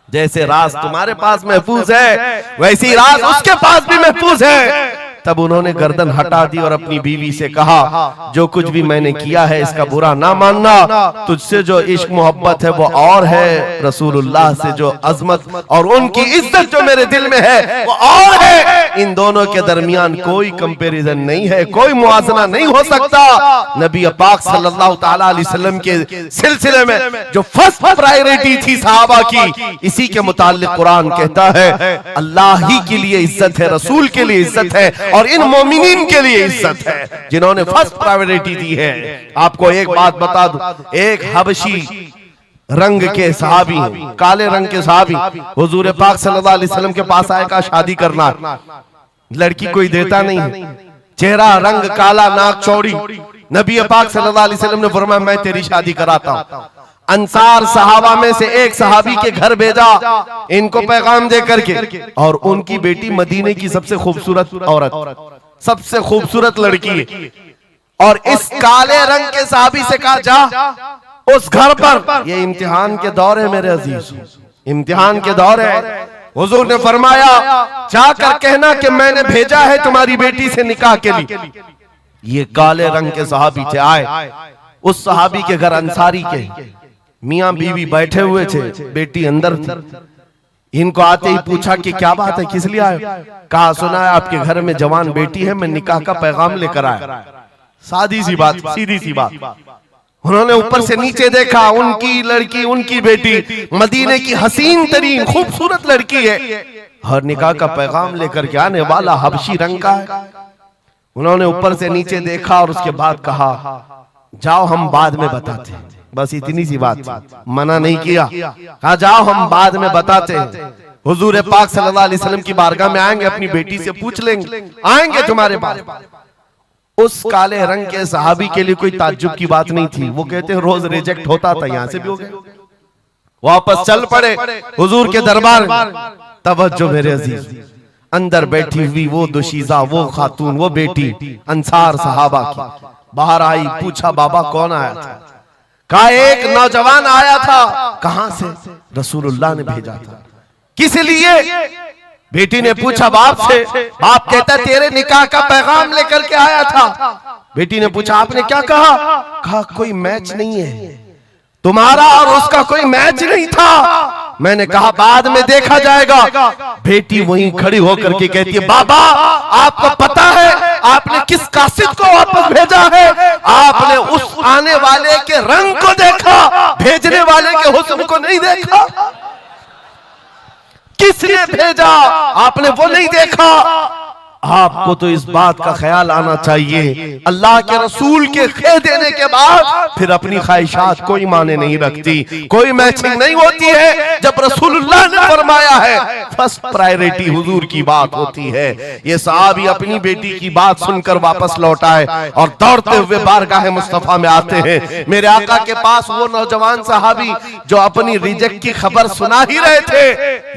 जैसे राज तुम्हारे पास महफूज है, वैसी राज उसके पास भी महफूज है। तब उन्होंने गर्दन हटा दी और अपनी बीवी से कहा, जो कुछ भी मैंने किया है इसका बुरा ना मानना, तुझसे जो इश्क मोहब्बत है वो और है, रसूलुल्लाह से जो अजमत और उनकी इज्जत जो मेरे दिल में है वो और है। इन दोनों के दरमियान कोई कंपैरिजन नहीं है, कोई मुआजना नहीं हो सकता। नबी पाक सल्लल्लाहु ताला अलैहि वसल्लम के सिलसिले में जो फर्स्ट प्रायोरिटी थी सहाबा की, इसी के मुताल्लिक कुरान कहता है अल्लाह ही के लिए इज्जत है, रसूल के लिए इज्जत है और इन मोमिनीन के लिए इज्जत है जिन्होंने फर्स्ट प्रायोरिटी दी है। आपको एक बात बता दूं, एक हबशी रंग के सहाबी, काले रंग के सहाबी हुजूर पाक सल्लल्लाहु अलैहि वसल्लम के पास आए, का शादी करना, लड़की कोई देता नहीं, चेहरा रंग काला, नाक चौड़ी। नबी पाक सल्लल्लाहु अलैहि वसल्लम ने फरमाया मैं तेरी शादी कराता हूं। अंसार सहाबा में से एक सहाबी के घर भेजा इनको पैगाम दे करके, और उनकी बेटी मदीने की सबसे खूबसूरत औरत, सबसे खूबसूरत लड़की है, और इस काले रंग के सहाबी से कहा जा उस घर पर, ये इम्तिहान के दौर है मेरे अजीज, इम्तिहान के दौर है। हुजूर ने फरमाया जाकर कहना कि मैंने भेजा है तुम्हारी बेटी से निकाह के लिए। ये काले रंग के सहाबी थे, आए उस सहाबी के घर अंसारी के मियां बीवी बैठे हुए थे, बेटी अंदर थी। इनको आते ही पूछा कि क्या बात है, किस लिए आए? कहा सुना है आपके घर में जवान बेटी है, मैं निकाह का पैगाम लेकर आया। सादी सी बात, सीधी सी बात। उन्होंने ऊपर से नीचे देखा, उनकी लड़की, उनकी बेटी मदीने की हसीन तरीन खूबसूरत लड़की है और निकाह का पैगाम लेकर के आने वाला हबशी रंग का है। उन्होंने ऊपर से नीचे देखा और उसके बाद कहा जाओ हम बाद में बताते हैं। बस इतनी सी बात, मना नहीं किया, कहा जाओ हम बाद में बताते हैं। हुजूर पाक सल्लल्लाहु अलैहि वसल्लम की बारगाह में आएंगे, अपनी बेटी से पूछ लेंगे, आएंगे तुम्हारे पास। उस काले रंग के सहाबी के लिए कोई ताज्जुब की बात नहीं थी। वो कहते हैं रोज रिजेक्ट होता था, यहां से भी हो गया। वापस चल पड़े हुजूर के दरबार में। तवज्जो मेरे अजीज, अंदर बैठी हुई वो दुशीजा, वो खातून, वो बेटी अंसार सहाबा की बाहर आई। पूछा बाबा कौन आया था? कहा एक नौजवान आया था। कहां से? रसूलुल्लाह ने भेजा था। किस लिए? बेटी ने पूछा बाप से। बाप कहता तेरे निकाह का पैगाम लेकर के आया था। बेटी ने पूछा आपने क्या कहा? कहा कोई मैच नहीं है, तुम्हारा और उसका कोई मैच नहीं था। मैंने कहा बाद में देखा जाएगा। बेटी वहीं खड़ी होकर के कहती है बाबा आपको पता है आपने किस कासिद को वापस भेजा है? आपने उस आने वाले के रंग को देखा, भेजने वाले के हुस्न को नहीं देखा। किसने भेजा आपने वो नहीं देखा। आपको तो इस बात का ख्याल आना चाहिए अल्लाह के रसूल के कह देने के बाद फिर अपनी ख्वाहिशात कोई माने नहीं रखती, कोई मैचिंग नहीं होती है। जब रसूलुल्लाह ने फरमाया है फर्स्ट प्रायोरिटी हुजूर की बात होती है। ये सहाबी अपनी बेटी की बात सुनकर वापस लौट आए और दौड़ते हुए बारगाह मुस्तफा में आते हैं। मेरे आका के पास वो नौजवान सहाबी जो अपनी रिजेक्ट की खबर सुना ही रहे थे,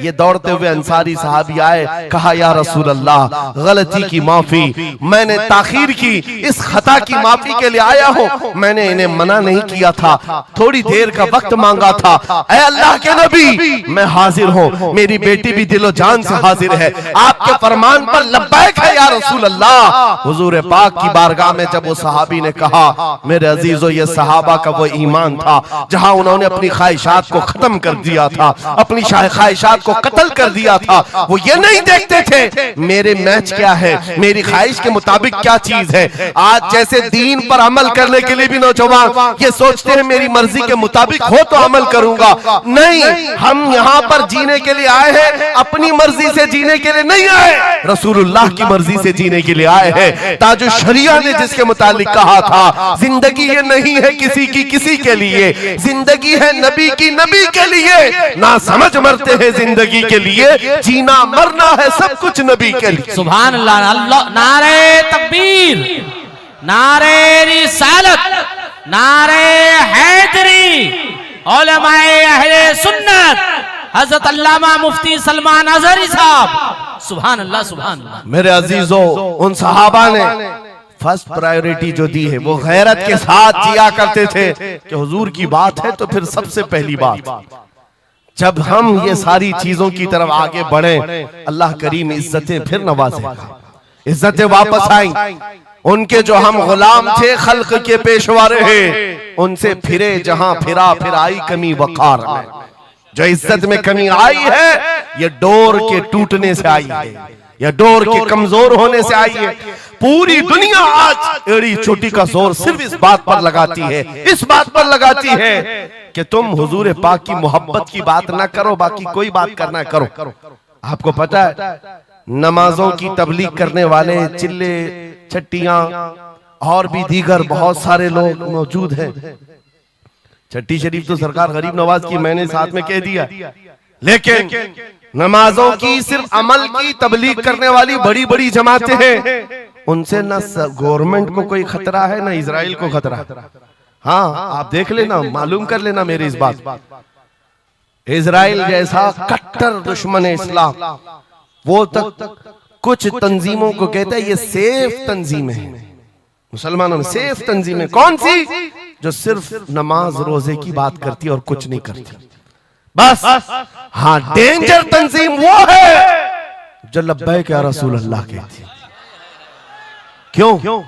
ये दौड़ते हुए अंसारी सहाबी आए। कहा या रसूल अल्लाह गलती की माफी, मैंने ताखीर की, इस खता की माफी के लिए आया हूँ। मैंने इन्हें मना नहीं किया था, थोड़ी देर का वक्त मांगा था। ऐ अल्लाह के नबी मैं हाजिर हूँ, मेरी बेटी भी दिलो जान से हाजिर है, आपके फरमान पर लब्बैक है या रसूल अल्लाह। हुजूर पाक की बारगाह में जब वो सहाबी ने कहा मेरे अजीजों ये सहाबा का वो ईमान था जहां उन्होंने अपनी ख्वाहिशात को खत्म कर दिया था, अपनी ख्वाहिशात को कत्ल कर दिया था। वो ये नहीं देखते थे मेरे मैच क्या है, मेरी ख्वाहिश के मुताबिक क्या चीज है। आज जैसे दीन पर अमल करने के लिए भी नौजवान ये सोचते हैं मेरी मर्जी के मुताबिक हो तो अमल करूंगा। नहीं, हम यहाँ पर जीने के लिए आए हैं, अपनी मर्जी से जीने के लिए नहीं आए, रसूलुल्लाह की मर्जी से जीने के लिए आए हैं। ताजो शरिया ने जिसके मुतालिक कहा था जिंदगी ये नहीं है किसी की किसी के लिए, जिंदगी है नबी की नबी के लिए। ना समझ मरते हैं जिंदगी के लिए, जीना मरना है सब कुछ नबी के लिए। सुभान अल्लाह, अल्लाह, नारे तकबीर, नारे रिसालत, नारे हैदरी, उलमाए अहले सुन्नत, हजरत अल्लामा मुफ्ती सलमान अजहरी साहब। सुभान अल्लाह, सुभान अल्लाह। मेरे अजीजों उन सहाबा ने फर्स्ट प्रायोरिटी जो दी है वो गैरत के साथ जिया करते थे कि हुजूर की बात है तो फिर सबसे पहली बात। जब हम ये सारी चीजों की तरफ आगे बढ़े अल्लाह करीम इज्जतें फिर नवाजेगा, इज्जतें वापस आई। उनके जो हम गुलाम थे खल्क के पेशवा रहे, उनसे फिरे जहां फिरा फिर आई कमी वकार में। जो इज्जत में कमी आई है ये डोर के टूटने से आई है, या डोर के कमजोर होने से आई है। पूरी दुनिया आज एड़ी चोटी का जोर सिर्फ इस बात पर लगाती है, इस बात पर लगाती है कि तुम हुजूर पाक की मोहब्बत की बात ना करो, बाकी कोई बात करना करो। आपको पता है नमाजों की तबलीग करने वाले चिल्ले छट्टियां और भी दीगर बहुत सारे लोग मौजूद हैं। छट्टी शरीफ तो सरकार गरीब नवाज की मैंने साथ में कह दिया, लेकिन नमाजों की सिर्फ अमल की तबलीग करने वाली बड़ी बड़ी जमातें हैं, उनसे ना गवर्नमेंट को कोई खतरा है ना इजराइल को खतरा। हाँ आप देख लेना, मालूम कर लेना मेरी इस बात। इजराइल जैसा कट्टर दुश्मन इस्लाम वो तक कुछ तंजीमों को कहता है ये सेफ तंजीम है, मुसलमानों में सेफ तंजीम है। कौन सी? जो सिर्फ नमाज रोजे की बात करती है और कुछ नहीं करती। बस हाँ, डेंजर तंजीम वो है जो लब्बैक या रसूल अल्लाह कहती है। क्यों?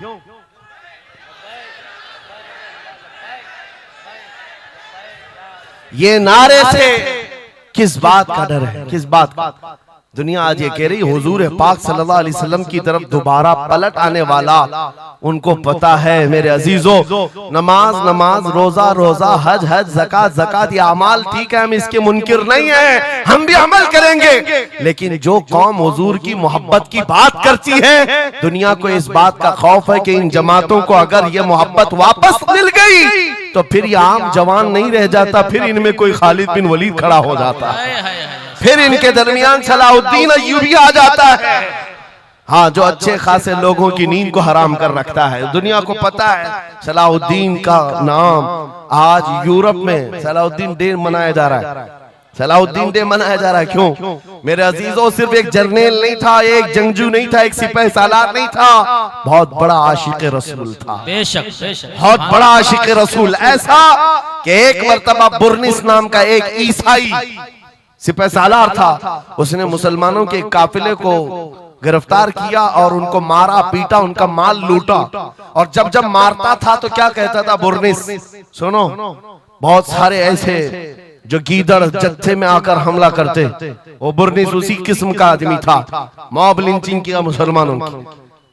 ये नारे से किस बात का डर है? किस बात का? दुनिया आज ये कह रही हुजूर पाक सल्लल्लाहु अलैहि वसल्लम की तरफ दोबारा पलट आने वाला उनको पता है मेरे अजीजों। नमाज नमाज, रोजा रोजा, हज हज, ज़कात ज़कात, ये अमाल ठीक है, हम इसके मुनकिर नहीं है, हम भी अमल करेंगे। लेकिन जो कौम हुजूर की मोहब्बत की बात करती है, दुनिया को इस बात का खौफ है कि इन जमातों को अगर ये मोहब्बत वापस मिल गई तो फिर ये आम जवान नहीं रह जाता, फिर इनमें कोई खालिद बिन वलीद खड़ा हो जाता है, फिर इनके दरमियान सलाहुद्दीन अय्यूबी आ जाता है। हाँ, जो अच्छे खासे लोगों की नींद को हराम कर रखता है। दुनिया को पता है सलाहुद्दीन का नाम आज यूरोप में सलाहुद्दीन डे मनाया जा रहा है। सलाहुद्दीन डे मनाया जा रहा है क्यों? मेरे अजीजों, सिर्फ एक जर्नल नहीं था, एक जंगजू नहीं था, एक सिपाही सालार नहीं था, बहुत बड़ा आशिक रसूल था। बेशक बेशक, बहुत बड़ा आशिक रसूल, ऐसा कि एक मर्तबा बुर्निस नाम का एक ईसाई सिपाही सालार था, उसने मुसलमानों के काफिले को गिरफ्तार किया और उनको मारा पीटा, उनका माल लूटा। और जब जब मारता था तो क्या कहता था बुर्निस, सुनो, बहुत सारे ऐसे जो गीदड़ जत्थे में आकर हमला करते, वो बुर्निस उसी किस्म का आदमी था। मॉब लिंचिंग किया मुसलमानों की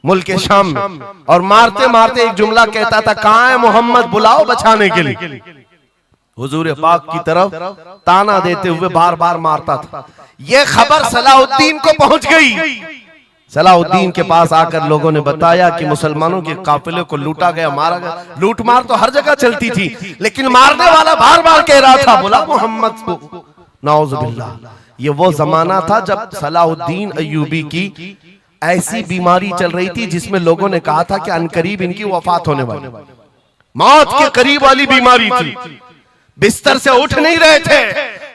मुल्क के शाम में, और मारते मारते एक जुमला कहता था, कहाँ है मोहम्मद, बुलाओ बचाने के लिए। हुजूर पाक की तरफ ताना देते हुए बार बार मारता था। यह खबर सलाहुद्दीन को पहुंच गई। सलाहुद्दीन के पास आकर लोगों ने बताया कि मुसलमानों के काफिले को लूटा गया, मारा गया। लूट मार तो हर जगह चलती थी, लेकिन मारने वाला बार बार कह रहा था, बुला मोहम्मद को। नाउजुबिल्लाह, ये वो जमाना था जब सलाहुद्दीन अय्यूबी की ऐसी बीमारी चल रही थी जिसमें लोगों ने कहा था कि अनकरीब इनकी वफात होने वाली, मौत के करीब वाली बीमारी थी, बिस्तर से उठ नहीं रहे थे।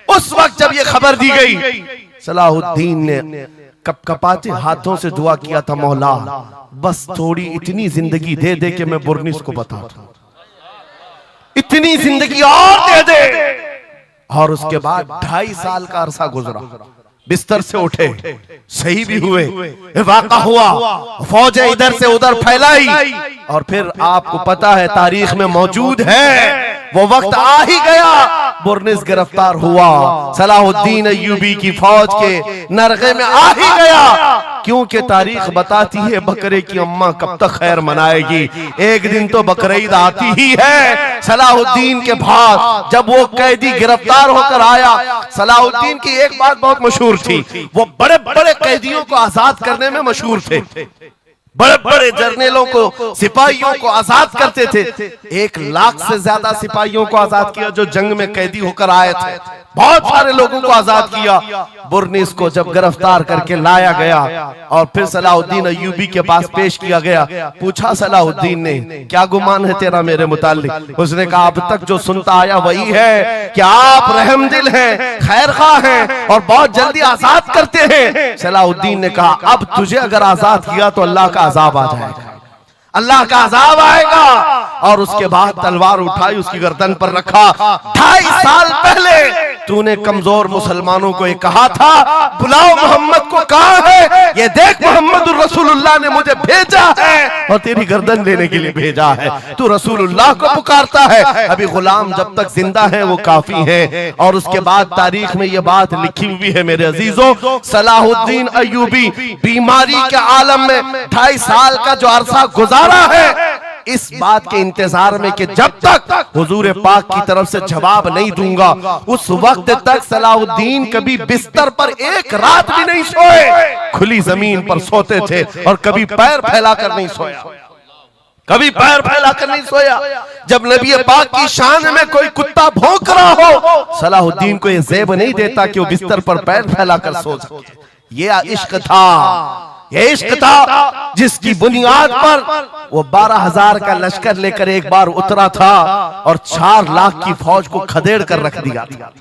उस वक्त जब ये खबर दी गई, सलाहुद्दीन ने कपकपाते हाथों से दुआ किया था, मौला बस थोड़ी इतनी जिंदगी दे दे कि मैं बुर्निस को बता दूं, इतनी जिंदगी और दे दे। और उसके बाद 2.5 साल का अरसा गुजरा, बिस्तर से उठे, सही भी हुए, वाक़ा हुआ, फौजें इधर से उधर फैलाई, और फिर आपको पता है तारीख में मौजूद है वो वक्त आ ही गया, बुर्निस गिरफ्तार हुआ, सलाहुद्दीन अय्यूबी की फौज के नरगे में आ ही गया। क्योंकि तारीख बताती है बकरे की अम्मा कब तक खैर मनाएगी, एक दिन तो बकरीद आती ही है। सलाहुद्दीन के बाद जब वो कैदी गिरफ्तार होकर आया, सलाहुद्दीन की एक बात बहुत मशहूर थी, वो बड़े बड़े कैदियों को आजाद करने में मशहूर थे, बड़े बड़े जर्नलों को, सिपाहियों को आजाद करते थे। 1 लाख से ज्यादा सिपाहियों को आजाद किया जो जंग में कैदी होकर आए थे, बहुत सारे लोगों को आजाद किया। बुर्निस को जब गिरफ्तार करके लाया गया और फिर सलाहुद्दीन अय्यूबी के पास पेश किया गया, पूछा सलाहुद्दीन ने, क्या गुमान है तेरा मेरे मुताल्लिक? उसने कहा, अब तक जो सुनता आया वही है कि आप रहमदिल हैं, खैर खा हैं और बहुत जल्दी आजाद करते हैं। सलाहुद्दीन ने कहा, अब तुझे अगर आजाद किया तो अल्लाह का अजाब आ जाएगा, अल्लाह का अजाब आएगा। और उसके बाद तलवार उठाई, उसकी गर्दन पर रखा। 2.5 साल पहले तूने कमजोर मुसलमानों को कहा था, बुलाओ मोहम्मद को, कहाँ है ये देख, मोहम्मद रसूलुल्लाह ने मुझे भेजा है और तेरी गर्दन लेने के लिए भेजा है। तू रसूलुल्लाह को पुकारता है, अभी गुलाम जब तक जिंदा है वो काफी है। और उसके बाद तारीख में ये बात लिखी हुई है मेरे अजीजों, सलाहुद्दीन अय्यूबी बीमारी के आलम में 2.5 साल का जो अरसा गुजारा है, इस बात के इंतजार में कि जब तक हुजूर पाक की तरफ से जवाब नहीं दूंगा, उस वक्त तक सलाहुद्दीन कभी बिस्तर पर एक रात भी नहीं सोए, खुली जमीन पर सोते थे और कभी पैर फैलाकर नहीं सोया, कभी पैर फैलाकर नहीं सोया। जब नबी पाक की शान में कोई कुत्ता भौंक रहा हो, सलाहुद्दीन को यह ज़ेब नहीं देता कि वो बिस्तर पर पैर फैलाकर सो सके। ये इश्क था, ये इश्क था जिसकी बुनियाद पर वो 12,000 का लश्कर लेकर एक बार उतरा था और 4 लाख की फौज को खदेड़ कर रख दिया था।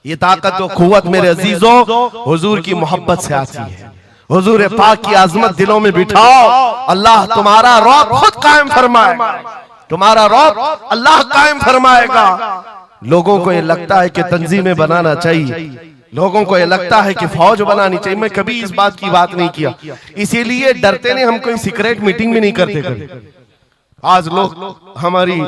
ये ताकत और कुव्वत मेरे अजीजों हुजूर की मोहब्बत से आती है। हुजूर पाक की आजमत दिलों में बिठाओ, अल्लाह तुम्हारा रौब खुद कायम फरमाएगा, तुम्हारा रौब अल्लाह कायम फरमाएगा। लोगों को ये लगता है कि तंजीमें बनाना चाहिए, लोगों को ये लगता है कि फौज बनानी चाहिए। मैं कभी इस बात की बात नहीं किया, इसीलिए डरते नहीं, हम कोई सीक्रेट मीटिंग भी नहीं करते कभी। आज लोग हमारी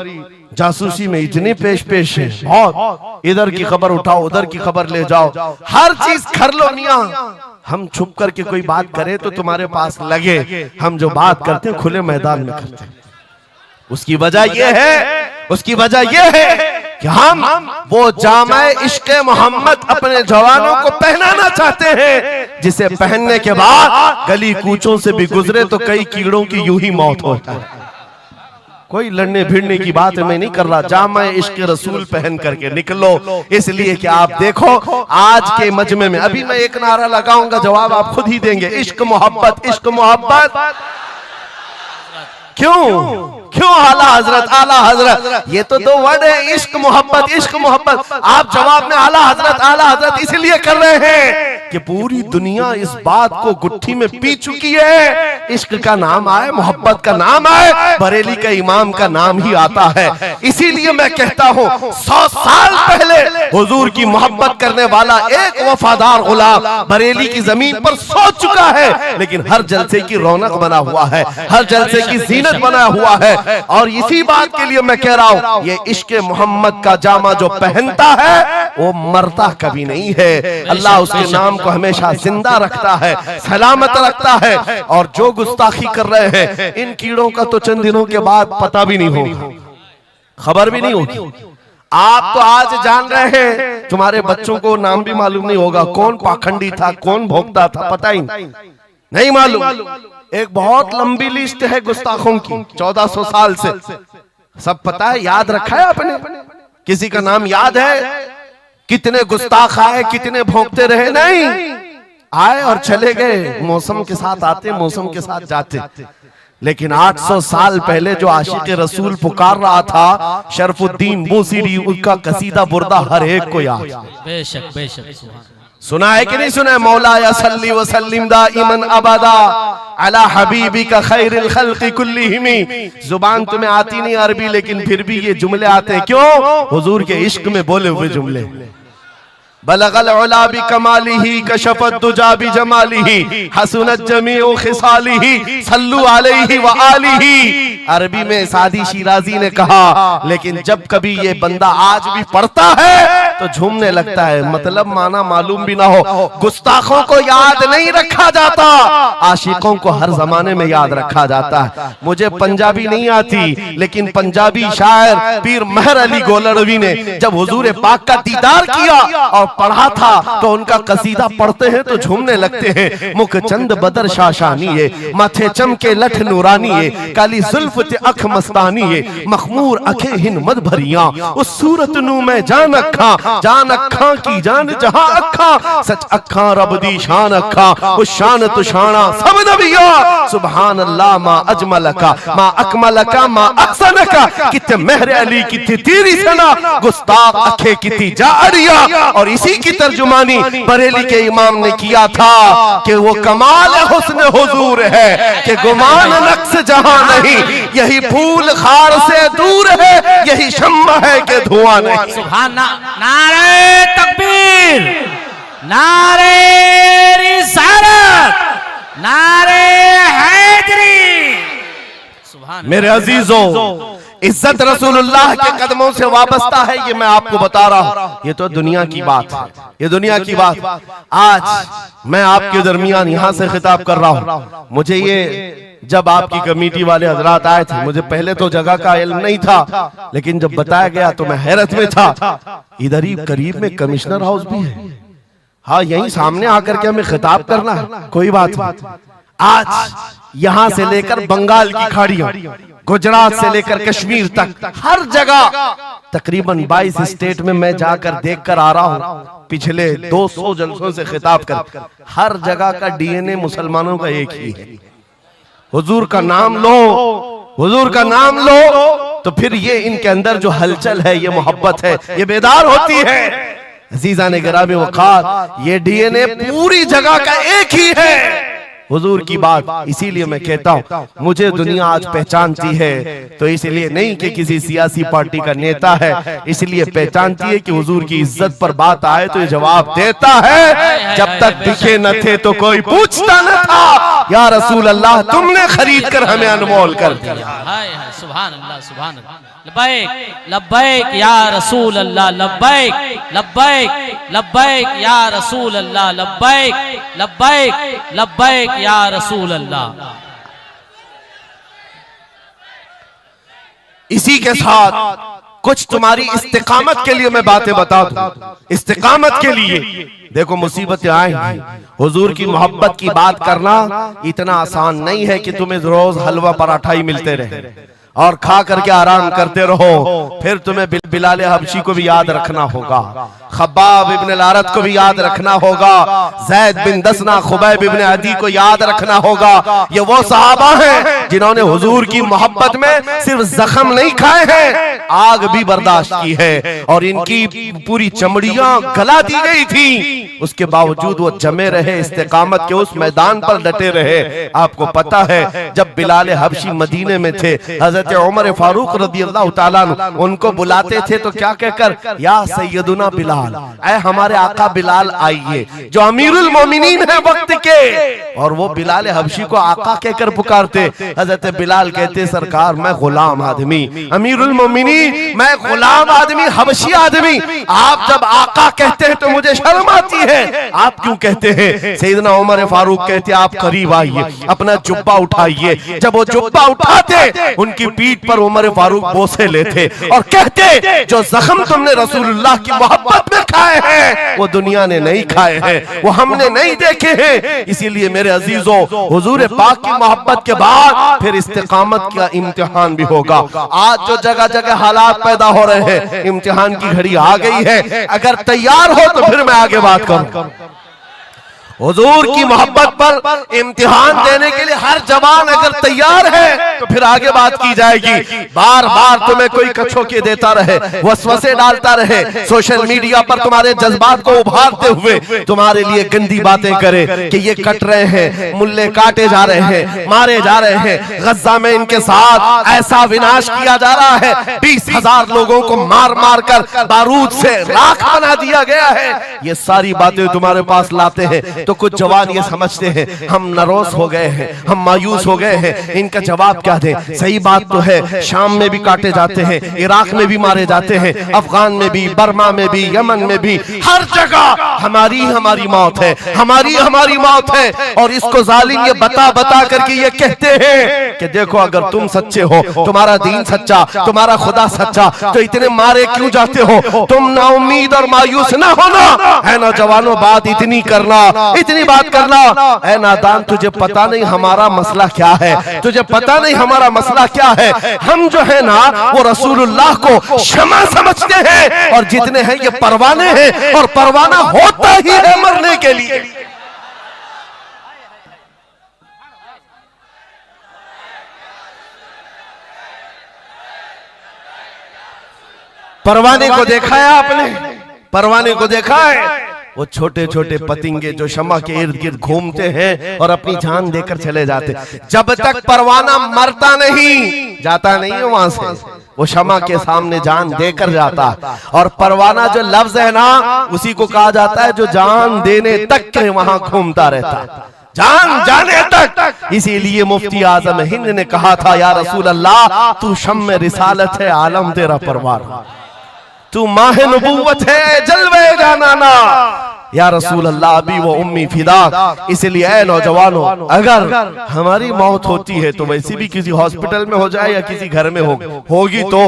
जासूसी में इतने पेश है, बहुत इधर की खबर उठाओ, उधर की खबर ले जाओ, हर चीज कर लो मियां। हम छुप करके कोई बात करें तो तुम्हारे पास लगे हम जो बात करते हैं खुले मैदान में करते हैं। उसकी वजह यह है, उसकी वजह यह है कि हम वो जामे इश्क़े मोहम्मद अपने जवानों को पहनाना चाहते हैं, जिसे पहनने के बाद गली कूचों से भी गुजरे तो कई कीड़ों की यूं ही मौत होता है। कोई लड़ने भिड़ने की बात मैं नहीं कर रहा, जामे इश्क़ रसूल पहन करके निकलो। इसलिए कि आप देखो आज के मजमे में, अभी मैं एक नारा लगाऊंगा, जवाब आप खुद ही देंगे, इश्क़ मोहब्बत, इश्क़ मोहब्बत। क्यों आला हजरत, आला हजरत, ये तो दो वर्ड है, इश्क मोहब्बत, इश्क मोहब्बत। आप जवाब में आला हजरत, आला हजरत इसलिए कर रहे हैं कि पूरी दुनिया इस बात को गुट्ठी में पी चुकी है। इश्क का नाम आए, मोहब्बत का नाम आए, बरेली का इमाम का नाम ही आता है। इसीलिए मैं कहता हूँ 100 साल पहले हुजूर की मोहब्बत करने वाला एक वफादार गुलाम बरेली की जमीन पर सो चुका है, लेकिन हर जलसे की रौनक बना हुआ है, हर जलसे की जीनत बना हुआ है। और इसी बात के लिए मैं कह रहा हूं, ये इश्क मोहम्मद का जामा जो पहनता है वो मरता कभी नहीं है। अल्लाह उसके नाम को हमेशा जिंदा रखता है, सलामत रखता है। और जो गुस्ताखी कर रहे हैं, इन कीड़ों का तो चंद दिनों के बाद पता भी नहीं होगा, खबर भी नहीं होगी। आप तो आज जान रहे हैं, तुम्हारे बच्चों को नाम भी मालूम नहीं होगा, कौन पाखंडी था, कौन भोगता था, पता ही नहीं मालूम। एक बहुत लंबी लिस्ट है गुस्ताखों की, 1400 साल से, सब पता है, याद रखा है आपने? किसी का नाम याद है? कितने गुस्ताख आए, कितने भोंकते रहे? नहीं, आए और चले गए, मौसम के साथ आते, मौसम के साथ जाते। लेकिन 800 साल पहले जो आशिक रसूल पुकार रहा था, शरफुद्दीन बूसीरी, उसका कसीदा बुर्दा हर एक को याद। बेशक बेशक सुना है कि नहीं सुना है? मौलाया सल्ली व सल्लिम दाइमन अबदा अला हबीबिका खैरिल खल्क़ि कुल्लिहिम। जुबान तुम्हें आती नहीं अरबी, लेकिन फिर भी ये जुमले आते हैं। क्यों? हुजूर के इश्क में बोले हुए जुमले। बलगल उला बि कमालिही कशफत दुजा बि जमालिही हसनत जमीउ खिसालिही सल्लु अलैहि व आलिही। अरबी में सादी शिराजी ने कहा, लेकिन जब कभी ये बंदा आज भी पढ़ता है तो झूमने लगता है, मतलब माना मालूम भी ना हो। गुस्ताखों को याद नहीं रखा जाता, आशिकों को हर जमाने में याद रखा जाता है। मुझे पंजाबी नहीं आती, लेकिन पंजाबी शायर पीर महर अली गोलड़वी ने जब हुजूर पाक का दीदार किया और पढ़ा था तो उनका कसीदा पढ़ते हैं तो झूमने लगते हैं। मुख चंद बदर शाशानी है, माथे चमके लठ नूरानी है, काली जुल्फ ते अख मस्तानी है, मखमूर अखे हिन मद भरिया, उस सूरत नू मैं जान अखा, जान अखा की जान जहां अखा, सच अखा रब दी शान अखा, उस शान तो शाना सब नबिया। सुभान अल्लाह मा अजमलका मा अकमलका मा अहसनका, किते महर अली किते तेरी सना, गुस्ताख अखे किती जारिया। और इसी की तर्जुमानी बरेली के इमाम ने किया था कि वो कमाल हुस्न हुजूर है कि गुमान नक्श जहां नहीं, यही फूल खार से दूर है, यही शम्मा है कि धुआं नहीं। सुभान नारे तकबीर, नारे रिसालत, नारे हैदरी। सुभान मेरे अजीजों, इज्जत रसूलुल्लाह के कदमों से वाबस्ता है, ये मैं आपको बता रहा हूँ। ये तो दुनिया की बात है, ये दुनिया की बात। आज मैं आपके दरमियान यहाँ से खिताब कर रहा हूँ। मुझे ये जब आपकी कमेटी वाले हजरात आए थे, मुझे पहले तो जगह का इल्म नहीं था, लेकिन जब बताया गया तो मैं हैरत में था। इधर ही करीब में कमिश्नर हाउस भी है, हाँ यहीं सामने आकर के हमें खिताब करना है, कोई बात नहीं। आज यहाँ से लेकर बंगाल की खाड़ियों, गुजरात से लेकर कश्मीर तक हर जगह तकरीबन 22 स्टेट में मैं जाकर देख कर आ रहा हूँ। पिछले 200 जलसों से खिताब कर, हर जगह का डीएनए मुसलमानों का एक ही है। हुजूर का नाम लो, हुजूर का नाम लो तो फिर ये इनके अंदर जो हलचल है, ये मोहब्बत है, ये बेदार होती है। अजीज़ान गिरामी वक़ार, ये डीएनए पूरी जगह का एक ही है। हुजूर की बात। इसीलिए मैं कहता हूँ मुझे दुनिया आज पहचानती है तो इसलिए नहीं कि किसी सियासी पार्टी का नेता है, इसलिए पहचानती है कि हुजूर की इज्जत पर बात आए तो ये जवाब देता है। जब तक दिखे न थे तो कोई पूछता न था, या रसूल अल्लाह तुमने खरीद कर हमें अनमोल कर दिया। सुभान अल्लाह, सुभान अल्लाह। लब्बैक लब्बैक या रसूल अल्लाह, लब्बैक लब्बैक लब्बैक या रसूल अल्लाह, लब्बैक लब्बैक लब्बैक या रसूल अल्लाह। इसी के साथ कुछ तुम्हारी इस्तिकामत के लिए मैं बातें बता दूं। इस्तिकामत के लिए देखो मुसीबतें आएंगी, हुजूर की मोहब्बत की बात करना इतना आसान नहीं है कि तुम्हें रोज हलवा पराठा ही मिलते रहे और खा करके आराम करते रहो। फिर तुम्हें बिलाल हबशी को भी याद रखना होगा, खब्बाब इब्न अल-अरत को भी याद रखना होगा, ज़ैद बिन दसना, खुबैब इब्न अदी को याद रखना होगा। ये वो सहाबा हैं जिन्होंने हुजूर की मोहब्बत में सिर्फ जख्म नहीं खाए हैं, आग भी बर्दाश्त की है और इनकी पूरी चमड़ियां गला दी गई थी, उसके बावजूद वो जमे रहे, इस्तिकामत के उस मैदान पर डटे रहे। आपको पता है जब बिलाल हबशी मदीने में थे, हजरत उमर फारूक रज़ियल्लाहु ताला अन्हु उनको बुलाते थे तो क्या कहकर, या सैयदुना बिलाल, ऐ हमारे आका बिलाल आइए, जो अमीरुल मोमिनीन है वक्त के। और वो बिलाल हबशी को आका कहकर पुकारते। हजरत बिलाल कहते, सरकार मैं गुलाम आदमी, अमीरुल मोमिनीन मैं गुलाम आदमी, हबशी आदमी, आप जब आका कहते हैं तो मुझे शर्म आती है, आप क्यों कहते हैं? सैयदना उमर फारूक कहते, आप करीब आइए, अपना जुब्बा उठाइए। जब वो जुब्बा उठाते उनकी पीठ पर उमर फारूक बोसे लेते और कहते, जो जख्म तुमने रसूलुल्लाह की मोहब्बत में खाए हैं वो दुनिया ने नहीं खाए हैं, वो हमने नहीं देखे हैं। इसीलिए मेरे अजीजों, हुजूर पाक की मोहब्बत के बाद फिर इस्तिकामत का इम्तिहान भी होगा। आज जो जगह जगह हालात पैदा हो रहे हैं, इम्तिहान की घड़ी आ गई है। अगर तैयार हो तो फिर मैं आगे बात करूं। हुजूर की मोहब्बत पर इम्तिहान देने के लिए हर जवान अगर तैयार है तो फिर आगे बात की जाएगी। बार बार तुम्हें कोई कछोके देता रहे, वसवसे डालता रहे, सोशल मीडिया पर तुम्हारे जज्बात को उभारते हुए तुम्हारे लिए गंदी बातें करे कि ये कट रहे हैं, मुल्ले काटे जा रहे हैं, मारे जा रहे हैं, गज्जा में इनके साथ ऐसा विनाश किया जा रहा है, 20,000 लोगों को मार मार कर बारूद से राख बना दिया गया है। ये सारी बातें तुम्हारे पास लाते हैं तो कुछ जवान ये समझते हैं हम नरोस हो गए हैं, हम मायूस हो गए हैं, इनका जवाब क्या दें? सही बात तो है, शाम में भी काटे जाते हैं, इराक में भी मारे जाते हैं, अफगान में भी, बर्मा में भी, यमन में भी, हर जगह हमारी हमारी मौत है, हमारी मौत है। और इसको जालिम ये बता बता करके ये कहते हैं कि देखो अगर तुम सच्चे हो, तुम्हारा दीन सच्चा, तुम्हारा खुदा सच्चा, तो इतने मारे क्यों जाते हो? तुम ना उम्मीद और मायूस ना होना है नौजवानों, बात इतनी करना, इतनी बात करना। ऐ नादान, तुझे पता नहीं हमारा मसला क्या है, तुझे पता नहीं हमारा मसला क्या है। हम जो है ना वो रसूलुल्लाह को शमा समझते हैं और जितने हैं ये परवाने हैं और परवाना होता ही है मरने के लिए। परवाने को देखा है आपने? परवाने को देखा है? वो छोटे छोटे पतिंगे जो शमा के इर्द गिर्द घूमते हैं और अपनी जान देकर चले जाते। जब तक परवाना मरता नहीं, जाता नहीं है वहां से, वो शमा के सामने जान देकर जाता। और परवाना जो लफ्ज है ना, उसी को कहा जाता है जो जान देने तक के वहां घूमता रहता, जान जाने तक। इसीलिए मुफ्ती आजम हिंद ने कहा था, या रसूल अल्लाह तू शम्मे रिसालत है, आलम तेरा परवाना, तू माह नबूवत है, जलवे जानाना। या रसूल अल्लाह अभी वो उम्मी फिदा। इसलिए ऐ नौजवानों, अगर हमारी मौत होती है तो वैसे भी किसी हॉस्पिटल में हो जाए या किसी घर में होगी तो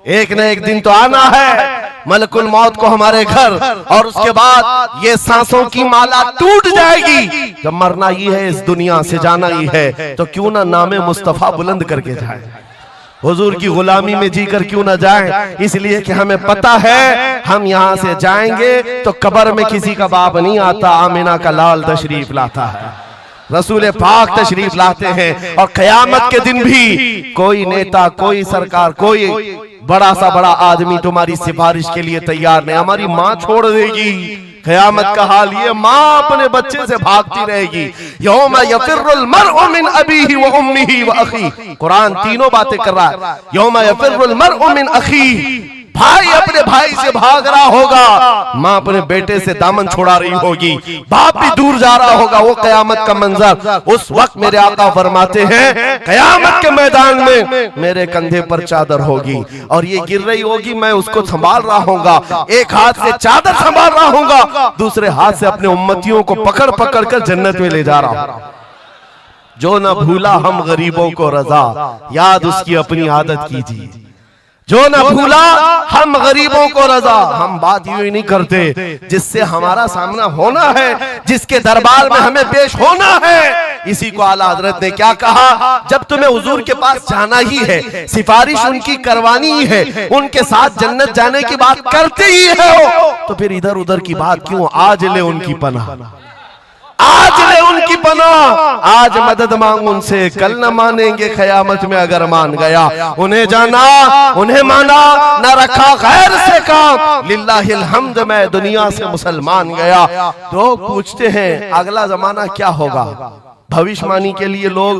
एक न एक दिन तो आना है मलकुल मौत को हमारे घर, और उसके बाद ये सांसों की माला टूट जाएगी। जब मरना ही है, इस दुनिया से जाना ही है, तो क्यों ना नामे मुस्तफा बुलंद करके जाए, हुजूर की गुलामी में जीकर क्यों ना जाएं। इसलिए कि हमें पता है हम यहाँ से जाएंगे तो कब्र में किसी का बाप नहीं आता, आमिना का लाल तशरीफ लाता है, रसूल पाक तशरीफ लाते हैं। और कयामत के दिन भी कोई नेता, कोई सरकार, कोई बड़ा सा बड़ा आदमी तुम्हारी सिफारिश के लिए तैयार नहीं। हमारी माँ छोड़ देगी, क़यामत का हाल ये, माँ अपने बच्चे से भागती रहेगी। यौमा यफिर्रुल मर्उ मिन अबीही व उम्मिही व अखी, कुरान तीनों बातें कर रहा है। यौमा यफिर्रुल मर्उ मिन अखी, भाई अपने भाई से भाग रहा होगा, माँ अपने बेटे से दामन छुड़ा रही होगी, बाप भी दूर जा रहा होगा। वो क़यामत का मंजर, उस वक्त मेरे आका फरमाते हैं क़यामत के मैदान में मेरे कंधे पर चादर होगी और ये गिर रही होगी, मैं उसको संभाल रहा हूँगा। एक हाथ से चादर संभाल रहा हूँगा, दूसरे हाथ से अपने उम्मतियों को पकड़ पकड़ कर जन्नत में ले जा रहा हूँ। जो न भूला हम गरीबों को रजा, याद उसकी अपनी आदत कीजिए। जो न भूला हम गरीबों को रजा, हम बात यूं ही नहीं करते, जिससे हमारा सामना होना है, जिसके दरबार में हमें पेश होना है। इसी को आला हजरत ने क्या कहा, जब तुम्हें हुजूर के पास जाना ही है, सिफारिश उनकी करवानी ही है, उनके साथ जन्नत जाने की बात करते ही हो, तो फिर इधर उधर की बात क्यों। आज ले उनकी पनाह, आज ले उनकी पनाह, आज मदद मांग उनसे, कल न मानेंगे क़यामत में अगर मान गया। उन्हें जाना, उन्हें माना, न रखा गैर से काम, लिल्लाहिल हम्द, मैं दुनिया से मुसलमान गया। लोग पूछते हैं अगला जमाना क्या होगा, भविष्यवाणी के लिए लोग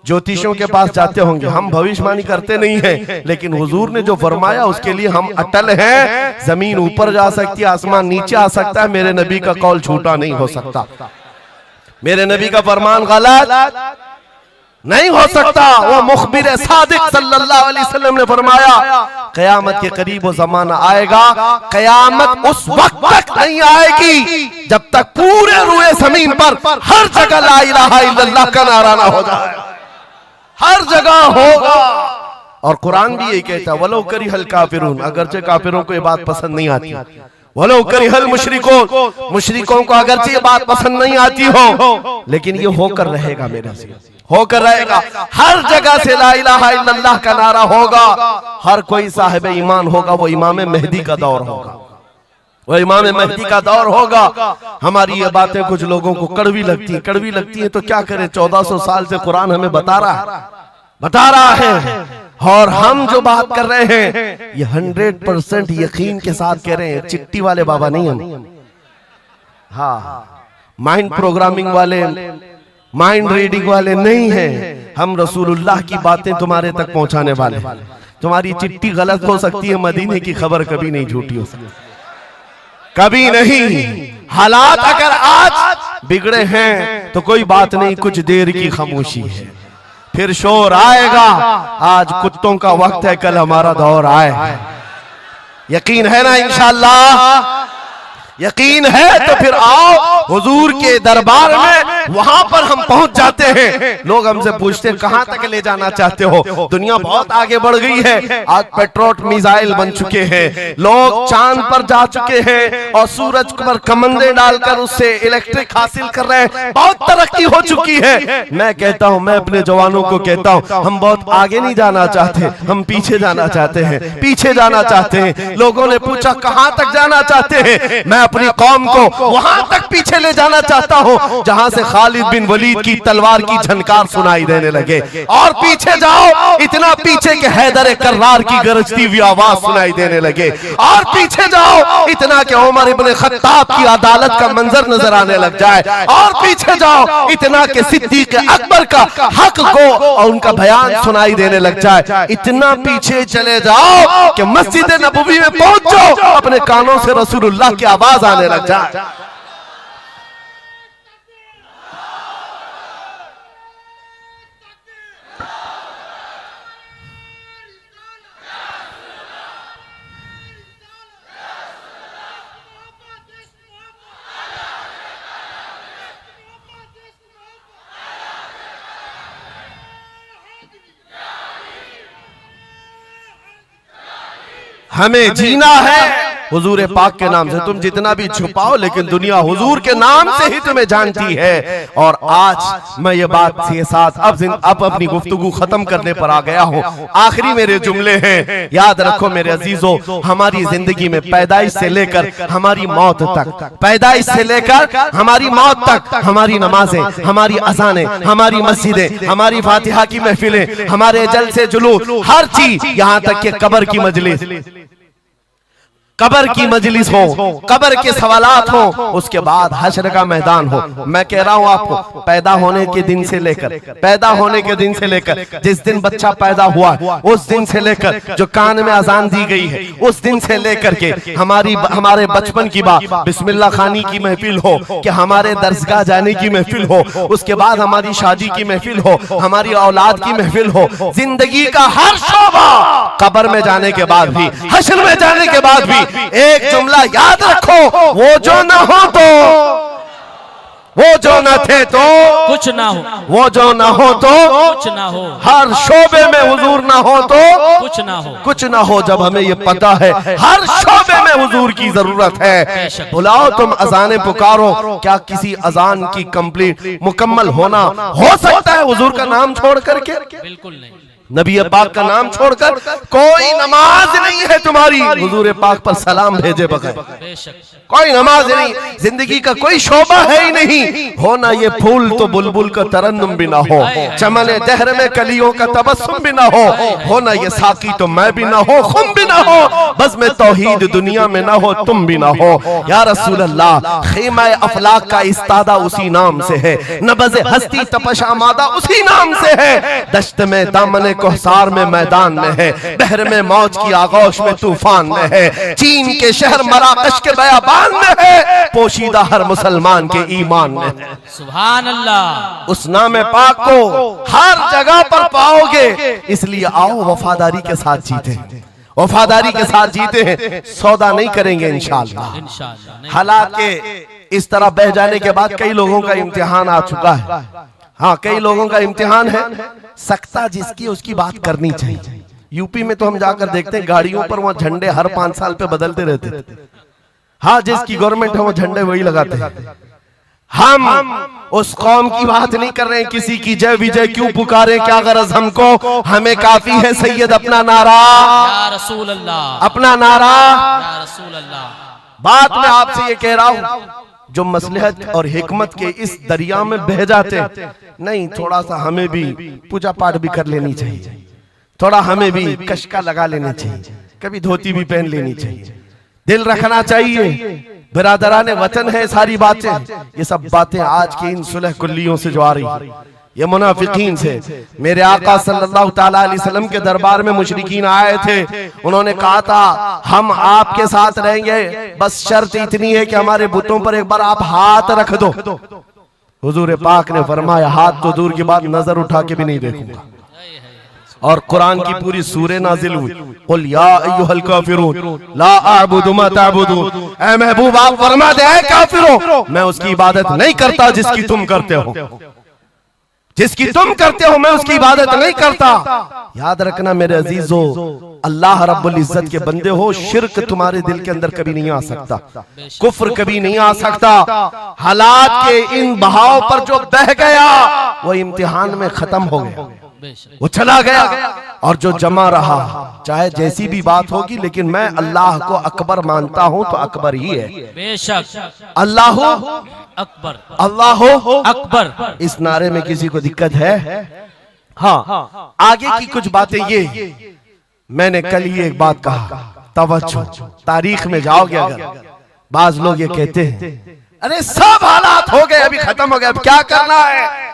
ज्योतिषों के पास जाते होंगे। हम भविष्यवाणी करते नहीं हैं, लेकिन हुजूर ने जो फरमाया उसके लिए हम अटल हैं। जमीन ऊपर जा सकती है, आसमान नीचे आ सकता है, मेरे नबी का कौल झूठा नहीं हो सकता, मेरे नबी का फरमान गलत नहीं हो सकता। वो मुखबिर सादिक सल्लल्लाहु अलैहि वसल्लम ने फरमाया क़यामत के करीब वो जमाना आएगा, क़यामत उस वक्त तक नहीं आएगी जब तक पूरे रूए जमीन पर हर जगह ला इलाहा इल्लल्लाह का नारा ना हो जाए। हर जगह होगा। और कुरान भी यही कहता है, वलो करिहल काफिरून, अगरचे काफिरों को ये बात पसंद नहीं आती, वलो करिहल मुशरिकून, मुशरिकों को अगरचे ये बात पसंद नहीं आती हो, लेकिन ये होकर रहेगा, मेरे से होकर रहेगा। हर जगह से ला इलाहा इल्लल्लाह का नारा होगा। हर कोई साहिब ईमान होगा, वो इमाम मेहदी का दौर होगा, वो इमाम मेहदी का दौर होगा। हमारी ये बातें कुछ लोगों को कड़वी लगती है, तो क्या करें, 1400 साल से कुरान हमें बता रहा है। और हम जो बात कर रहे हैं ये 100% यकीन के साथ कह रहे हैं, चिट्ठी वाले बाबा नहीं हम, हाँ माइंड प्रोग्रामिंग वाले, माइंड रीडिंग वाले नहीं हैं। हम रसूलुल्लाह की बातें तुम्हारे तक पहुंचाने वाले। तुम्हारी चिट्ठी गलत हो सकती है, मदीने की खबर कभी नहीं झूठी हो सकती, कभी नहीं। हालात अगर आज बिगड़े हैं तो कोई बात नहीं, कुछ देर की खामोशी है, फिर शोर आएगा। आज कुत्तों का वक्त है, कल हमारा दौर आए। यकीन है ना इंशाअल्लाह? यकीन है तो फिर आओ हुजूर के दरबार में, वहां पर हम पहुंच जाते हैं। लोग हमसे पूछते हैं कहां तक ले जाना चाहते हो? दुनिया बहुत आगे बढ़ गई है, आज पेट्रोल मिसाइल बन चुके हैं, लोग चांद पर जा चुके हैं और सूरज पर कमंदे डालकर उससे इलेक्ट्रिक हासिल कर रहे हैं, बहुत तरक्की हो चुकी है। मैं कहता हूं, मैं अपने जवानों को कहता हूं, हम बहुत आगे नहीं जाना चाहते, हम पीछे जाना चाहते हैं, पीछे जाना चाहते हैं। लोगों ने पूछा कहां तक जाना चाहते हैं? मैं अपनी कौम को वहां तक पीछे ले जाना चाहता हूं जहां से खालिद बिन वलीद की तलवार की झनकार सुनाई देने लगे। और पीछे जाओ, इतना पीछे के हैदर कर्रार की गरजती हुई आवाज सुनाई देने लगे। और पीछे जाओ, इतना कि उमर इब्ने खत्ताब की अदालत का मंजर नजर आने लग जाए। और पीछे जाओ, इतना कि सिद्दीक अकबर का हक को और उनका बयान सुनाई देने लग जाए। इतना पीछे चले जाओ कि मस्जिद नबवी में पहुंचो, अपने कानों से रसूलुल्लाह की आवाज आने लग जाए। हमें जीना है हुजूर पाक के नाम से। तुम जितना भी छुपाओ, लेकिन दुनिया हुजूर के नाम से ही तुम्हें जानती है। और आज मैं ये बात के साथ अब अपनी गुफ्तगू खत्म करने पर आ गया हूँ। आखिरी मेरे जुमले हैं, याद रखो मेरे अजीजों, हमारी जिंदगी में पैदाइश से लेकर हमारी मौत तक, पैदाइश से लेकर हमारी मौत तक, हमारी नमाजें, हमारी अज़ानें, हमारी मस्जिदें, हमारी फातिहा की महफिलें, हमारे जलसे जुलूस, हर चीज, यहाँ तक कि कब्र की मजलिस, कब्र की मजलिस हो, कब्र के सवालात हो, उसके बाद हश्र का मैदान हो। मैं कह रहा हूं आपको, पैदा होने के दिन से लेकर जिस दिन बच्चा पैदा हुआ उस दिन से लेकर जो कान में अजान दी गई है उस दिन से लेकर के हमारे बचपन की बात, बिस्मिल्लाह खानी की महफिल हो, कि हमारे दरसगाह जाने की महफिल हो, उसके बाद हमारी शादी की महफिल हो, हमारी औलाद की महफिल हो, जिंदगी का हर शोबा, कब्र में जाने के बाद भी, हश्र में जाने के बाद भी एक जुमला याद रखो, वो जो न हो तो, वो जो न थे तो कुछ ना हो, वो जो न हो तो कुछ ना हो, हर शोबे में हुजूर ना हो तो कुछ ना हो, कुछ ना हो। जब हमें ये पता है हर शोबे में हुजूर की जरूरत है, बुलाओ तुम अजाने पुकारो, क्या किसी अजान की कंप्लीट मुकम्मल होना हो सकता है हुजूर का नाम छोड़ करके? बिल्कुल नहीं। नबी पाक का नाम छोड़कर कोई नमाज नहीं है तुम्हारी हुजूर पाक पर सलाम भेजे बगैर, कोई नमाज नहीं, जिंदगी का कोई शोबा है ही नहीं। हो ना ये फूल तो बुलबुल का तरन्नुम भी ना हो, चमने दहर में कलियों का तबस्सुम भी ना हो ना ये साकी तो मैं भी ना हो, खुम भी ना हो, बस में तौहीद दुनिया में ना हो, तुम भी ना हो। या रसूल अल्लाह, खीमा अफलाक का इस्तादा उसी नाम से है, नबज़ हस्ती तपश आमादा उसी नाम से है, दश्त में दामन कोहसार में मैदान में है, बहर में मौज की आगोश में तूफान में है, चीन के शहर मराकश के बयाबान में है, पोशीदा हर मुसलमान के ईमान में है। सुभान अल्लाह। उस नाम पाक को हर जगह पर पाओगे, इसलिए आओ वफादारी के साथ जीते, वफादारी के साथ जीते हैं, सौदा नहीं करेंगे इंशाअल्लाह। हालात के इस तरह बह जाने के बाद कई लोगों का इम्तिहान आ चुका है। हाँ, कई लोगों का इम्तिहान है, सख्ता जिसकी उसकी बात करनी चाहिए। यूपी में तो हम जाकर देखते हैं गाड़ियों पर वहां झंडे हर 5 साल पे बदलते रहते थे। हाँ, जिसकी गवर्नमेंट है वो झंडे वही लगाते हैं। हम उस कौम की बात नहीं कर रहे हैं, किसी की जय विजय क्यों पुकारे, क्या गरज हमको, हमें काफी है सैयद अपना नारा, या रसूल अल्लाह, अपना नारा, या रसूल अल्लाह। बात मैं आपसे ये कह रहा हूं, जो मसलहत और हिकमत के इस दरिया में बह जाते नहीं, थोड़ा सा हमें भी पूजा पाठ भी कर लेनी चाहिए, थोड़ा हमें भी कशका लगा लेना चाहिए, कभी धोती भी पहन लेनी चाहिए, दिल रखना चाहिए। बिरादराने वतन है सारी बातें, ये सब बातें आज की इन सुलह कुल्लियों से जो आ रही, ये मुनाफिकीन से। मेरे आका सल्लल्लाहु ताला अलैहि वसल्लम के दरबार में मुशरिकीन आए थे, उन्होंने कहा था हम आपके साथ रहेंगे, बस शर्त इतनी है कि हमारे बुतों पर एक बार आप हाथ रख दो। हुजूर पाक ने फरमाया हाथ तो दूर की बात, नजर उठा के भी नहीं देखूंगा। और कुरान की पूरी सूरह नाजिल हुई, कुल या अय्युहल काफिरून ला अअबुदु मा तअबुदून। ऐ महबूब आप फरमा दे, ऐ काफिरों मैं उसकी इबादत नहीं करता जिसकी तुम करते हो, जिसकी तुम करते हो मैं उसकी इबादत नहीं करता। याद रखना मेरे अजीजों, अल्लाह रब्बुल इज्जत के बंदे हो, शिर्क तुम्हारे दिल के अंदर कभी नहीं आ सकता, कुफ्र कभी नहीं आ सकता। हालात के इन बहाव पर जो बह गया वो इम्तिहान में खत्म हो गया, वो चला गया, और जो जमा रहा चाहे जैसी भी बात होगी, लेकिन मैं अल्लाह को अकबर मानता हूं तो अकबर ही है। बेशक अल्लाह अकबर, अल्लाह अकबर। इस नारे में किसी को दिक्कत है? हाँ, आगे की कुछ बातें ये, मैंने कल ही एक बात कहा, तवज्जो, तारीख में जाओगे अगर, बाज लोग ये कहते हैं अरे सब हालात हो गए, अभी खत्म हो गया, अब क्या करना है।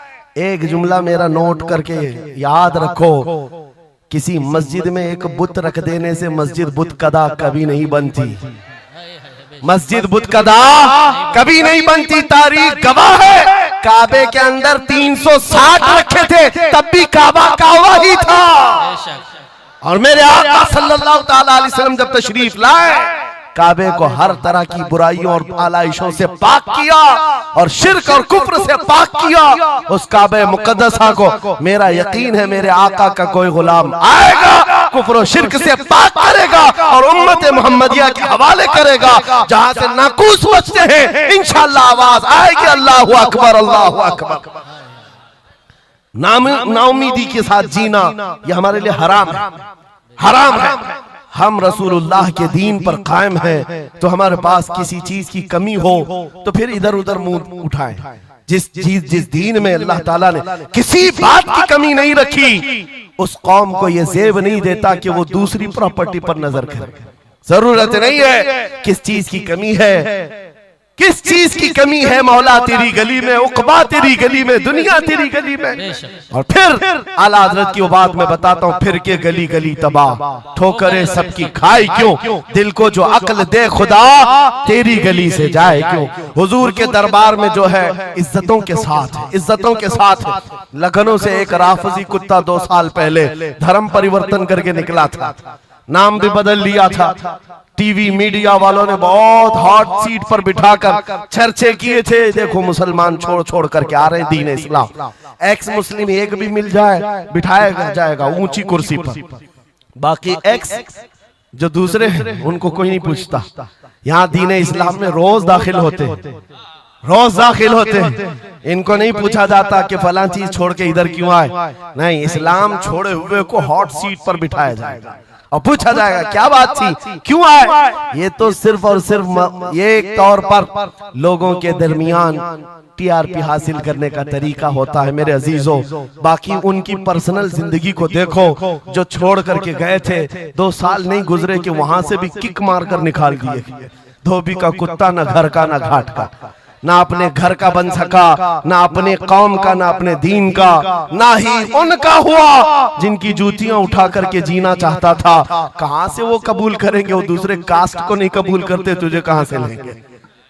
एक जुमला मेरा नोट करके याद रखो, किसी मस्जिद में एक बुत रख देने से मस्जिद बुत कदा कभी नहीं बनती, मस्जिद बुत कदा कभी नहीं बनती। तारीख गवाह है, काबे के अंदर 360 रखे थे, तब भी काबा काबा ही था। और मेरे आका सल्लल्लाहु ताला अलैहि वसल्लम जब तशरीफ लाए, काबे को हर तरह की बुराइयों और आलाइशों से पाक किया और शिर्क और कुफ्र से पाक किया। उस काबे मुकद्दसा को मेरा यकीन है मेरे आका का कोई गुलाम आएगा, कुफ्र और शिर्क से पाक करेगा और उम्मत मुहम्मदिया के हवाले करेगा, जहां से नाकूस बचते हैं इंशाअल्लाह आवाज आएगी अल्लाहु अकबर, अल्लाहु अकबर। नाउमीदी के साथ जीना ये हमारे लिए हराम है, हराम है। हम रसूलुल्लाह के दीन पर कायम हैं, तो हमारे पास किसी चीज की कमी हो तो फिर इधर उधर मुंह उठाएं। जिस दीन में अल्लाह ताला ने किसी बात की कमी नहीं रखी, उस कौम को यह जेब नहीं देता कि वो दूसरी प्रॉपर्टी पर नजर करे। जरूरत नहीं है। किस चीज की कमी है, किस चीज की कमी है? मौला तेरी गली में, उकबा तेरी गली में, दुनिया तेरी गली में। और फिर आला हजरत की वो बात मैं बताता हूँ, फिर के गली गली तबाह, ठोकरे सबकी खाई क्यों, दिल को जो अक्ल दे खुदा तेरी गली से जाए क्यों। हुजूर के दरबार में जो है इज्जतों के साथ, इज्जतों के साथ। लखनऊ से एक राफजी कुत्ता 2 साल पहले धर्म परिवर्तन करके निकला था, नाम भी बदल लिया था। टीवी मीडिया वालों ने बहुत हॉट सीट पर बिठाकर चर्चे किए थे, देखो मुसलमान छोड़ छोड़ करके आ रहे हैं दीन इस्लाम। एक्स मुस्लिम एक भी मिल जाए बिठाया जाएगा ऊंची कुर्सी पर, बाकी एक्स जो दूसरे हैं उनको कोई नहीं पूछता। यहाँ दीन इस्लाम में रोज दाखिल होते, रोज दाखिल होते हैं, इनको नहीं पूछा जाता कि फलां चीज छोड़ के इधर क्यों आए। नहीं, इस्लाम छोड़े हुए को हॉट सीट पर बिठाया जाएगा और पूछा जाएगा क्या बात थी, क्यों आए। ये तो सिर्फ और सिर्फ ये एक तौर पर लोगों के दरमियान टीआरपी हासिल करने का तरीका होता है मेरे अजीजों। बाकी उनकी पर्सनल जिंदगी को देखो, जो छोड़ करके गए थे 2 साल नहीं गुजरे कि वहां से भी किक मारकर निकाल दिए। धोबी का कुत्ता, न घर का न घाट का, ना अपने घर का बन सका, ना अपने कौम का, ना अपने दीन का, ना ही उनका हुआ जिनकी जूतियां उठा करके जीना चाहता था। कहां से वो कबूल करेंगे, वो दूसरे कास्ट को नहीं कबूल करते, तुझे कहां से लेंगे,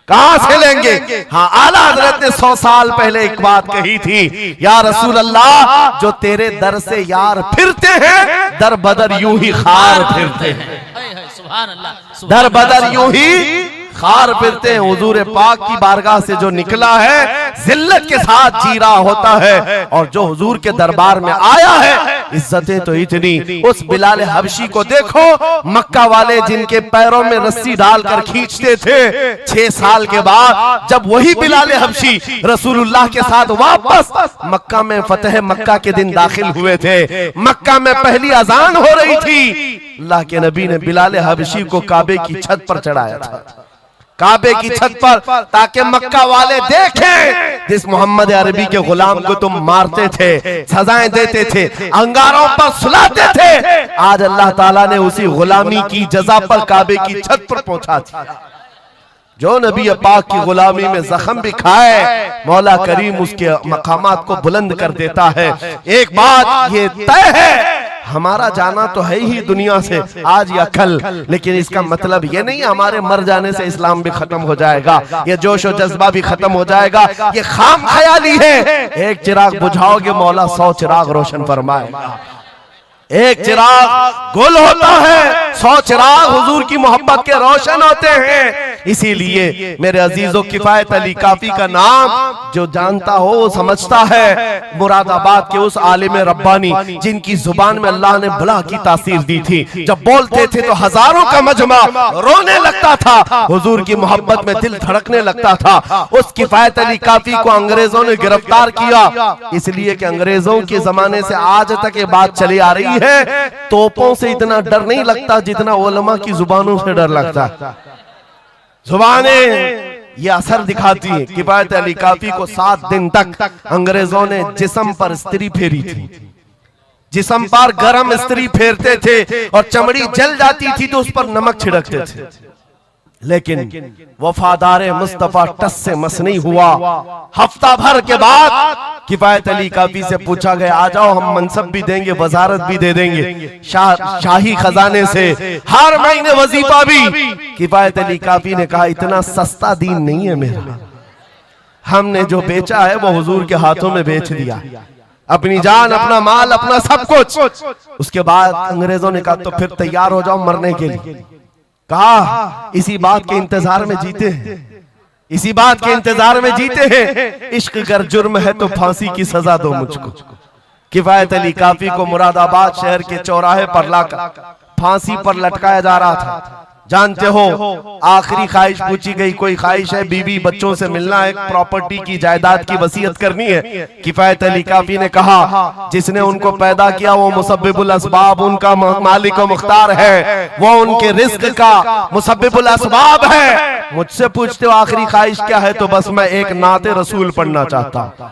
कहां से लेंगे। हाँ, आला हजरत ने 100 साल पहले एक बात कही थी, या रसूल अल्लाह, जो तेरे दर से यार फिरते हैं दर बदर यूं ही खार फिरते हैं, दर बदर यूं ही खार फिरते हैं। हुजूर पाक की बारगाह से जो निकला है जिल्लत के साथ जी रहा होता है, और जो हुजूर के दरबार में आया है इज्जतें तो इतनी। उस बिलाल हबशी को देखो, मक्का वाले जिनके पैरों में रस्सी डालकर खींचते थे, 6 साल के बाद जब वही बिलाल हबशी रसूलुल्लाह के साथ वापस मक्का में फतेह मक्का के दिन दाखिल हुए थे, मक्का में पहली अजान हो रही थी, अल्लाह के नबी ने बिलाल हबशी को काबे की छत पर चढ़ाया था, काबे की छत पर, ताकि मक्का वाले देखें जिस मोहम्मद अरबी के गुलाम को तुम मारते थे, सजाएं देते थे, अंगारों पर सुलाते थे, आज अल्लाह ताला ने उसी गुलामी की जजा पर काबे की छत पर पहुंचा दिया। जो नबी पाक की गुलामी में जख्म भी खाए, मौला करीम उसके मकामात को बुलंद कर देता है। एक बात ये तय है, हमारा जाना तो है ही दुनिया से आज या कल, लेकिन इसका मतलब ये नहीं हमारे मर जाने से इस्लाम भी खत्म हो जाएगा, ये जोश और जज्बा भी खत्म हो जाएगा। ये खाम ख्याली है। एक चिराग बुझाओगे, मौला 100 चिराग रोशन फरमाएगा। एक चिराग गुल होता है, 100 चिराग हुजूर की मोहब्बत के रोशन होते हैं। इसीलिए मेरे अजीजों, किफायत अली काफी का नाम जो जानता हो वो समझता है। मुरादाबाद के उस आलिम रब्बानी जिनकी जुबान में अल्लाह ने बला की तासीर दी थी, जब बोलते थे तो हजारों का मजमा रोने लगता था, हुजूर की मोहब्बत में दिल धड़कने लगता था। उस किफायत अली काफी को अंग्रेजों ने गिरफ्तार किया, इसलिए कि अंग्रेजों के जमाने से आज तक ये बात चली आ रही है, तोपों से इतना डर नहीं लगता जितना उलमा की जुबानों से डर लगता। जुबानें ये असर दिखाती है। किफायत अली काफी को 7 दिन तक अंग्रेजों ने जिस्म पर स्त्री फेरी थी, जिस्म पर गरम स्त्री फेरते थे और चमड़ी जल जाती थी तो उस पर नमक छिड़कते थे, लेकिन वफादार मुस्तफा टस से मस नहीं हुआ। हफ्ता भर के बाद किफायत अली काफी से पूछा गया, आ जाओ हम मनसब भी देंगे, वजारत भी दे देंगे, शाही खजाने से हर महीने वजीफा भी। किफायत अली काफी ने कहा, इतना सस्ता दीन नहीं है मेरा, हमने जो बेचा है वो हुजूर के हाथों में बेच दिया, अपनी जान, अपना माल, अपना सब कुछ। उसके बाद अंग्रेजों ने कहा, तो फिर तैयार हो जाओ मरने के लिए। कहा, इसी बात के इंतजार में जीते हैं, इसी बात के इंतजार में जीते हैं, इश्क अगर जुर्म है तो फांसी की सजा दो मुझको। किफायत अली काफी को मुरादाबाद शहर के चौराहे पर लाकर फांसी पर लटकाया जा रहा था। जानते हो, आखिरी ख्वाहिश पूछी गई, कोई ख्वाहिश है? बीवी बच्चों से मिलना है, प्रॉपर्टी की जायदाद की वसीयत करनी है। किफायत अली काफी ने कहा, जिसने उनको पैदा किया वो मुसब्बिबुल असबाब, उनका मालिक व मुख्तार है, वो उनके रिस्क का मुसब्बिबुल असबाब है। मुझसे पूछते हो आखिरी ख्वाहिश क्या है, तो बस मैं एक नाते रसूल पढ़ना चाहता हूं।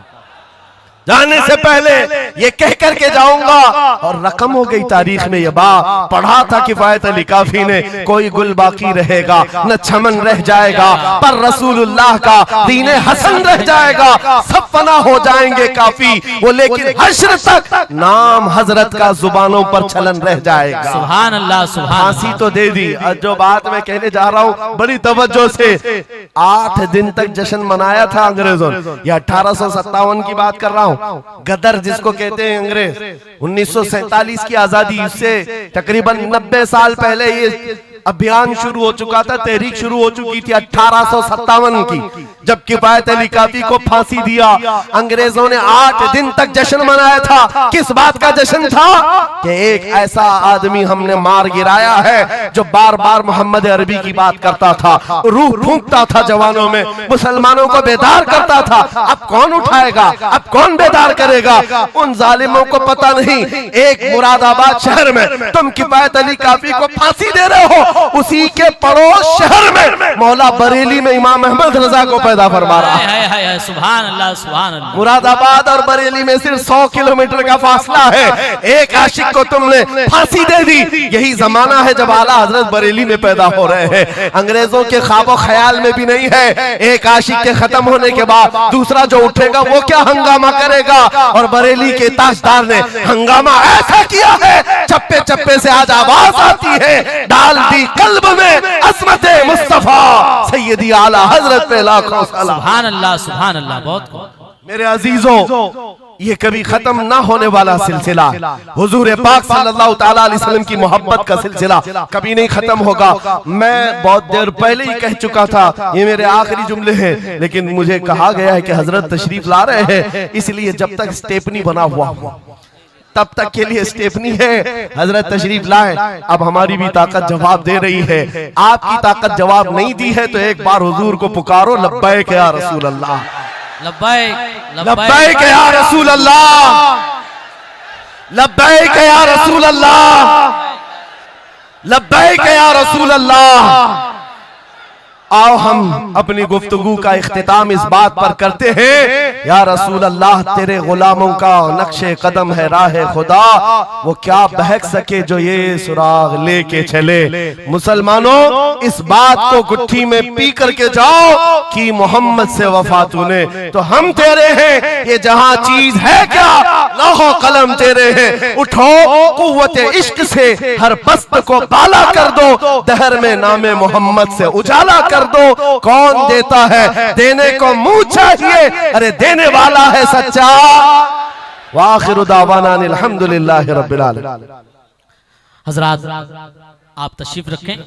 जाने से पहले ये कह करके जाऊंगा। और रकम हो गई तारीख में, ये बा पढ़ा था किफायत अली काफी ने, कोई गुल बाकी रहेगा न चमन रह जाएगा, पर रसूलुल्लाह का दीने हसन रह जाएगा। सब फना हो जाएंगे काफी वो, लेकिन हश्र तक नाम हजरत का जुबानों पर चलन रह जाएगा। सुभान अल्लाह, सुभान फांसी तो दे दी। जो बात मैं कहने जा रहा हूँ बड़ी तवज्जो से, 8 दिन तक जश्न मनाया था अंग्रेजों ने। यह 1857 की बात कर रहा हूँ। गदर जिसको कहते हैं अंग्रेज, 1947 की आजादी से तकरीबन 90 साल पहले ये अभियान शुरू हो चुका था, तहरीक शुरू हो चुकी थी 1857 की, जब किफायत अली काफी को फांसी दिया। अंग्रेजों ने 8 दिन तक जश्न मनाया था। किस बात का जश्न था? कि एक ऐसा आदमी हमने मार गिराया है जो बार बार मोहम्मद अरबी की बात करता था, रूह फूंकता था जवानों में, मुसलमानों को बेदार करता था। अब कौन उठाएगा, अब कौन बेदार करेगा? उन जालिमों को पता नहीं, एक मुरादाबाद शहर में तुम किफायत अली काफी को फांसी दे रहे हो, उसी के पड़ोस शहर में मौला बरेली में इमाम अहमद रजा को पैदा फरमा रहा है। सुभान अल्लाह, सुभान अल्लाह। मुरादाबाद और बरेली में सिर्फ 100 किलोमीटर का फासला है। एक आशिक को तुमने फांसी दे दी। यही जमाना है जब आला हजरत बरेली में पैदा हो रहे हैं। अंग्रेजों के ख्वाबो ख्याल में भी नहीं है एक आशिक के खत्म होने के बाद दूसरा जो उठेगा वो क्या हंगामा करेगा। और बरेली के ताजदार ने हंगामा ऐसा किया है, चप्पे चप्पे से आज आवाज आती है, डाल दी कल्ब में असमत मुस्तफा सैयदी आला हजरत पे लाखों सलाम। सुभान अल्लाह, सुभान अल्लाह। बहुत मेरे अजीजों, ये कभी खत्म ना होने वाला सिलसिला, हुजूर पाक सल्लल्लाहु ताला अलैहि वसल्लम की मोहब्बत का सिलसिला कभी नहीं खत्म होगा। मैं बहुत देर पहले ही कह चुका था, ये मेरे आखिरी जुमले हैं, लेकिन मुझे कहा गया है कि हजरत तशरीफ ला रहे हैं, इसलिए जब तक स्टेपनी बना हुआ तब तक के लिए स्टेपनी है। हजरत तशरीफ लाए, अब हमारी भी ताकत जवाब दे रही है। आपकी ताकत जवाब नहीं दी है तो एक बार हुजूर को पुकारो, लब्बैक या रसूल अल्लाह, लब्बैक लब्बैक या रसूल अल्लाह, लब्बैक या रसूल अल्लाह, लब्बैक या रसूल अल्लाह। आओ हम अपनी गुफ्तगू का इख्तिताम इस बात पर करते हैं, या रसूल अल्लाह तेरे गुलामों का नक्शे कदम है राह खुदा, वो क्या बहक सके जो ये सुराग लेके चले। मुसलमानों, इस बात को गुट्ठी में पी करके जाओ कि मोहम्मद से वफा तूने, तो हम तेरे हैं, ये जहां चीज है क्या लौहो कलम तेरे हैं। उठो कुव्वत इश्क से हर पस्त को बाला कर दो, दहर में नामे मोहम्मद से उजाला कर दो। कौन देता है, देने को मुंह चाहिए, अरे देने वाला है सच्चा। वाखिरु दावाना अल्हम्दुलिल्लाहि रब्बिल आलमीन। हजरात आप तशरीफ रखें।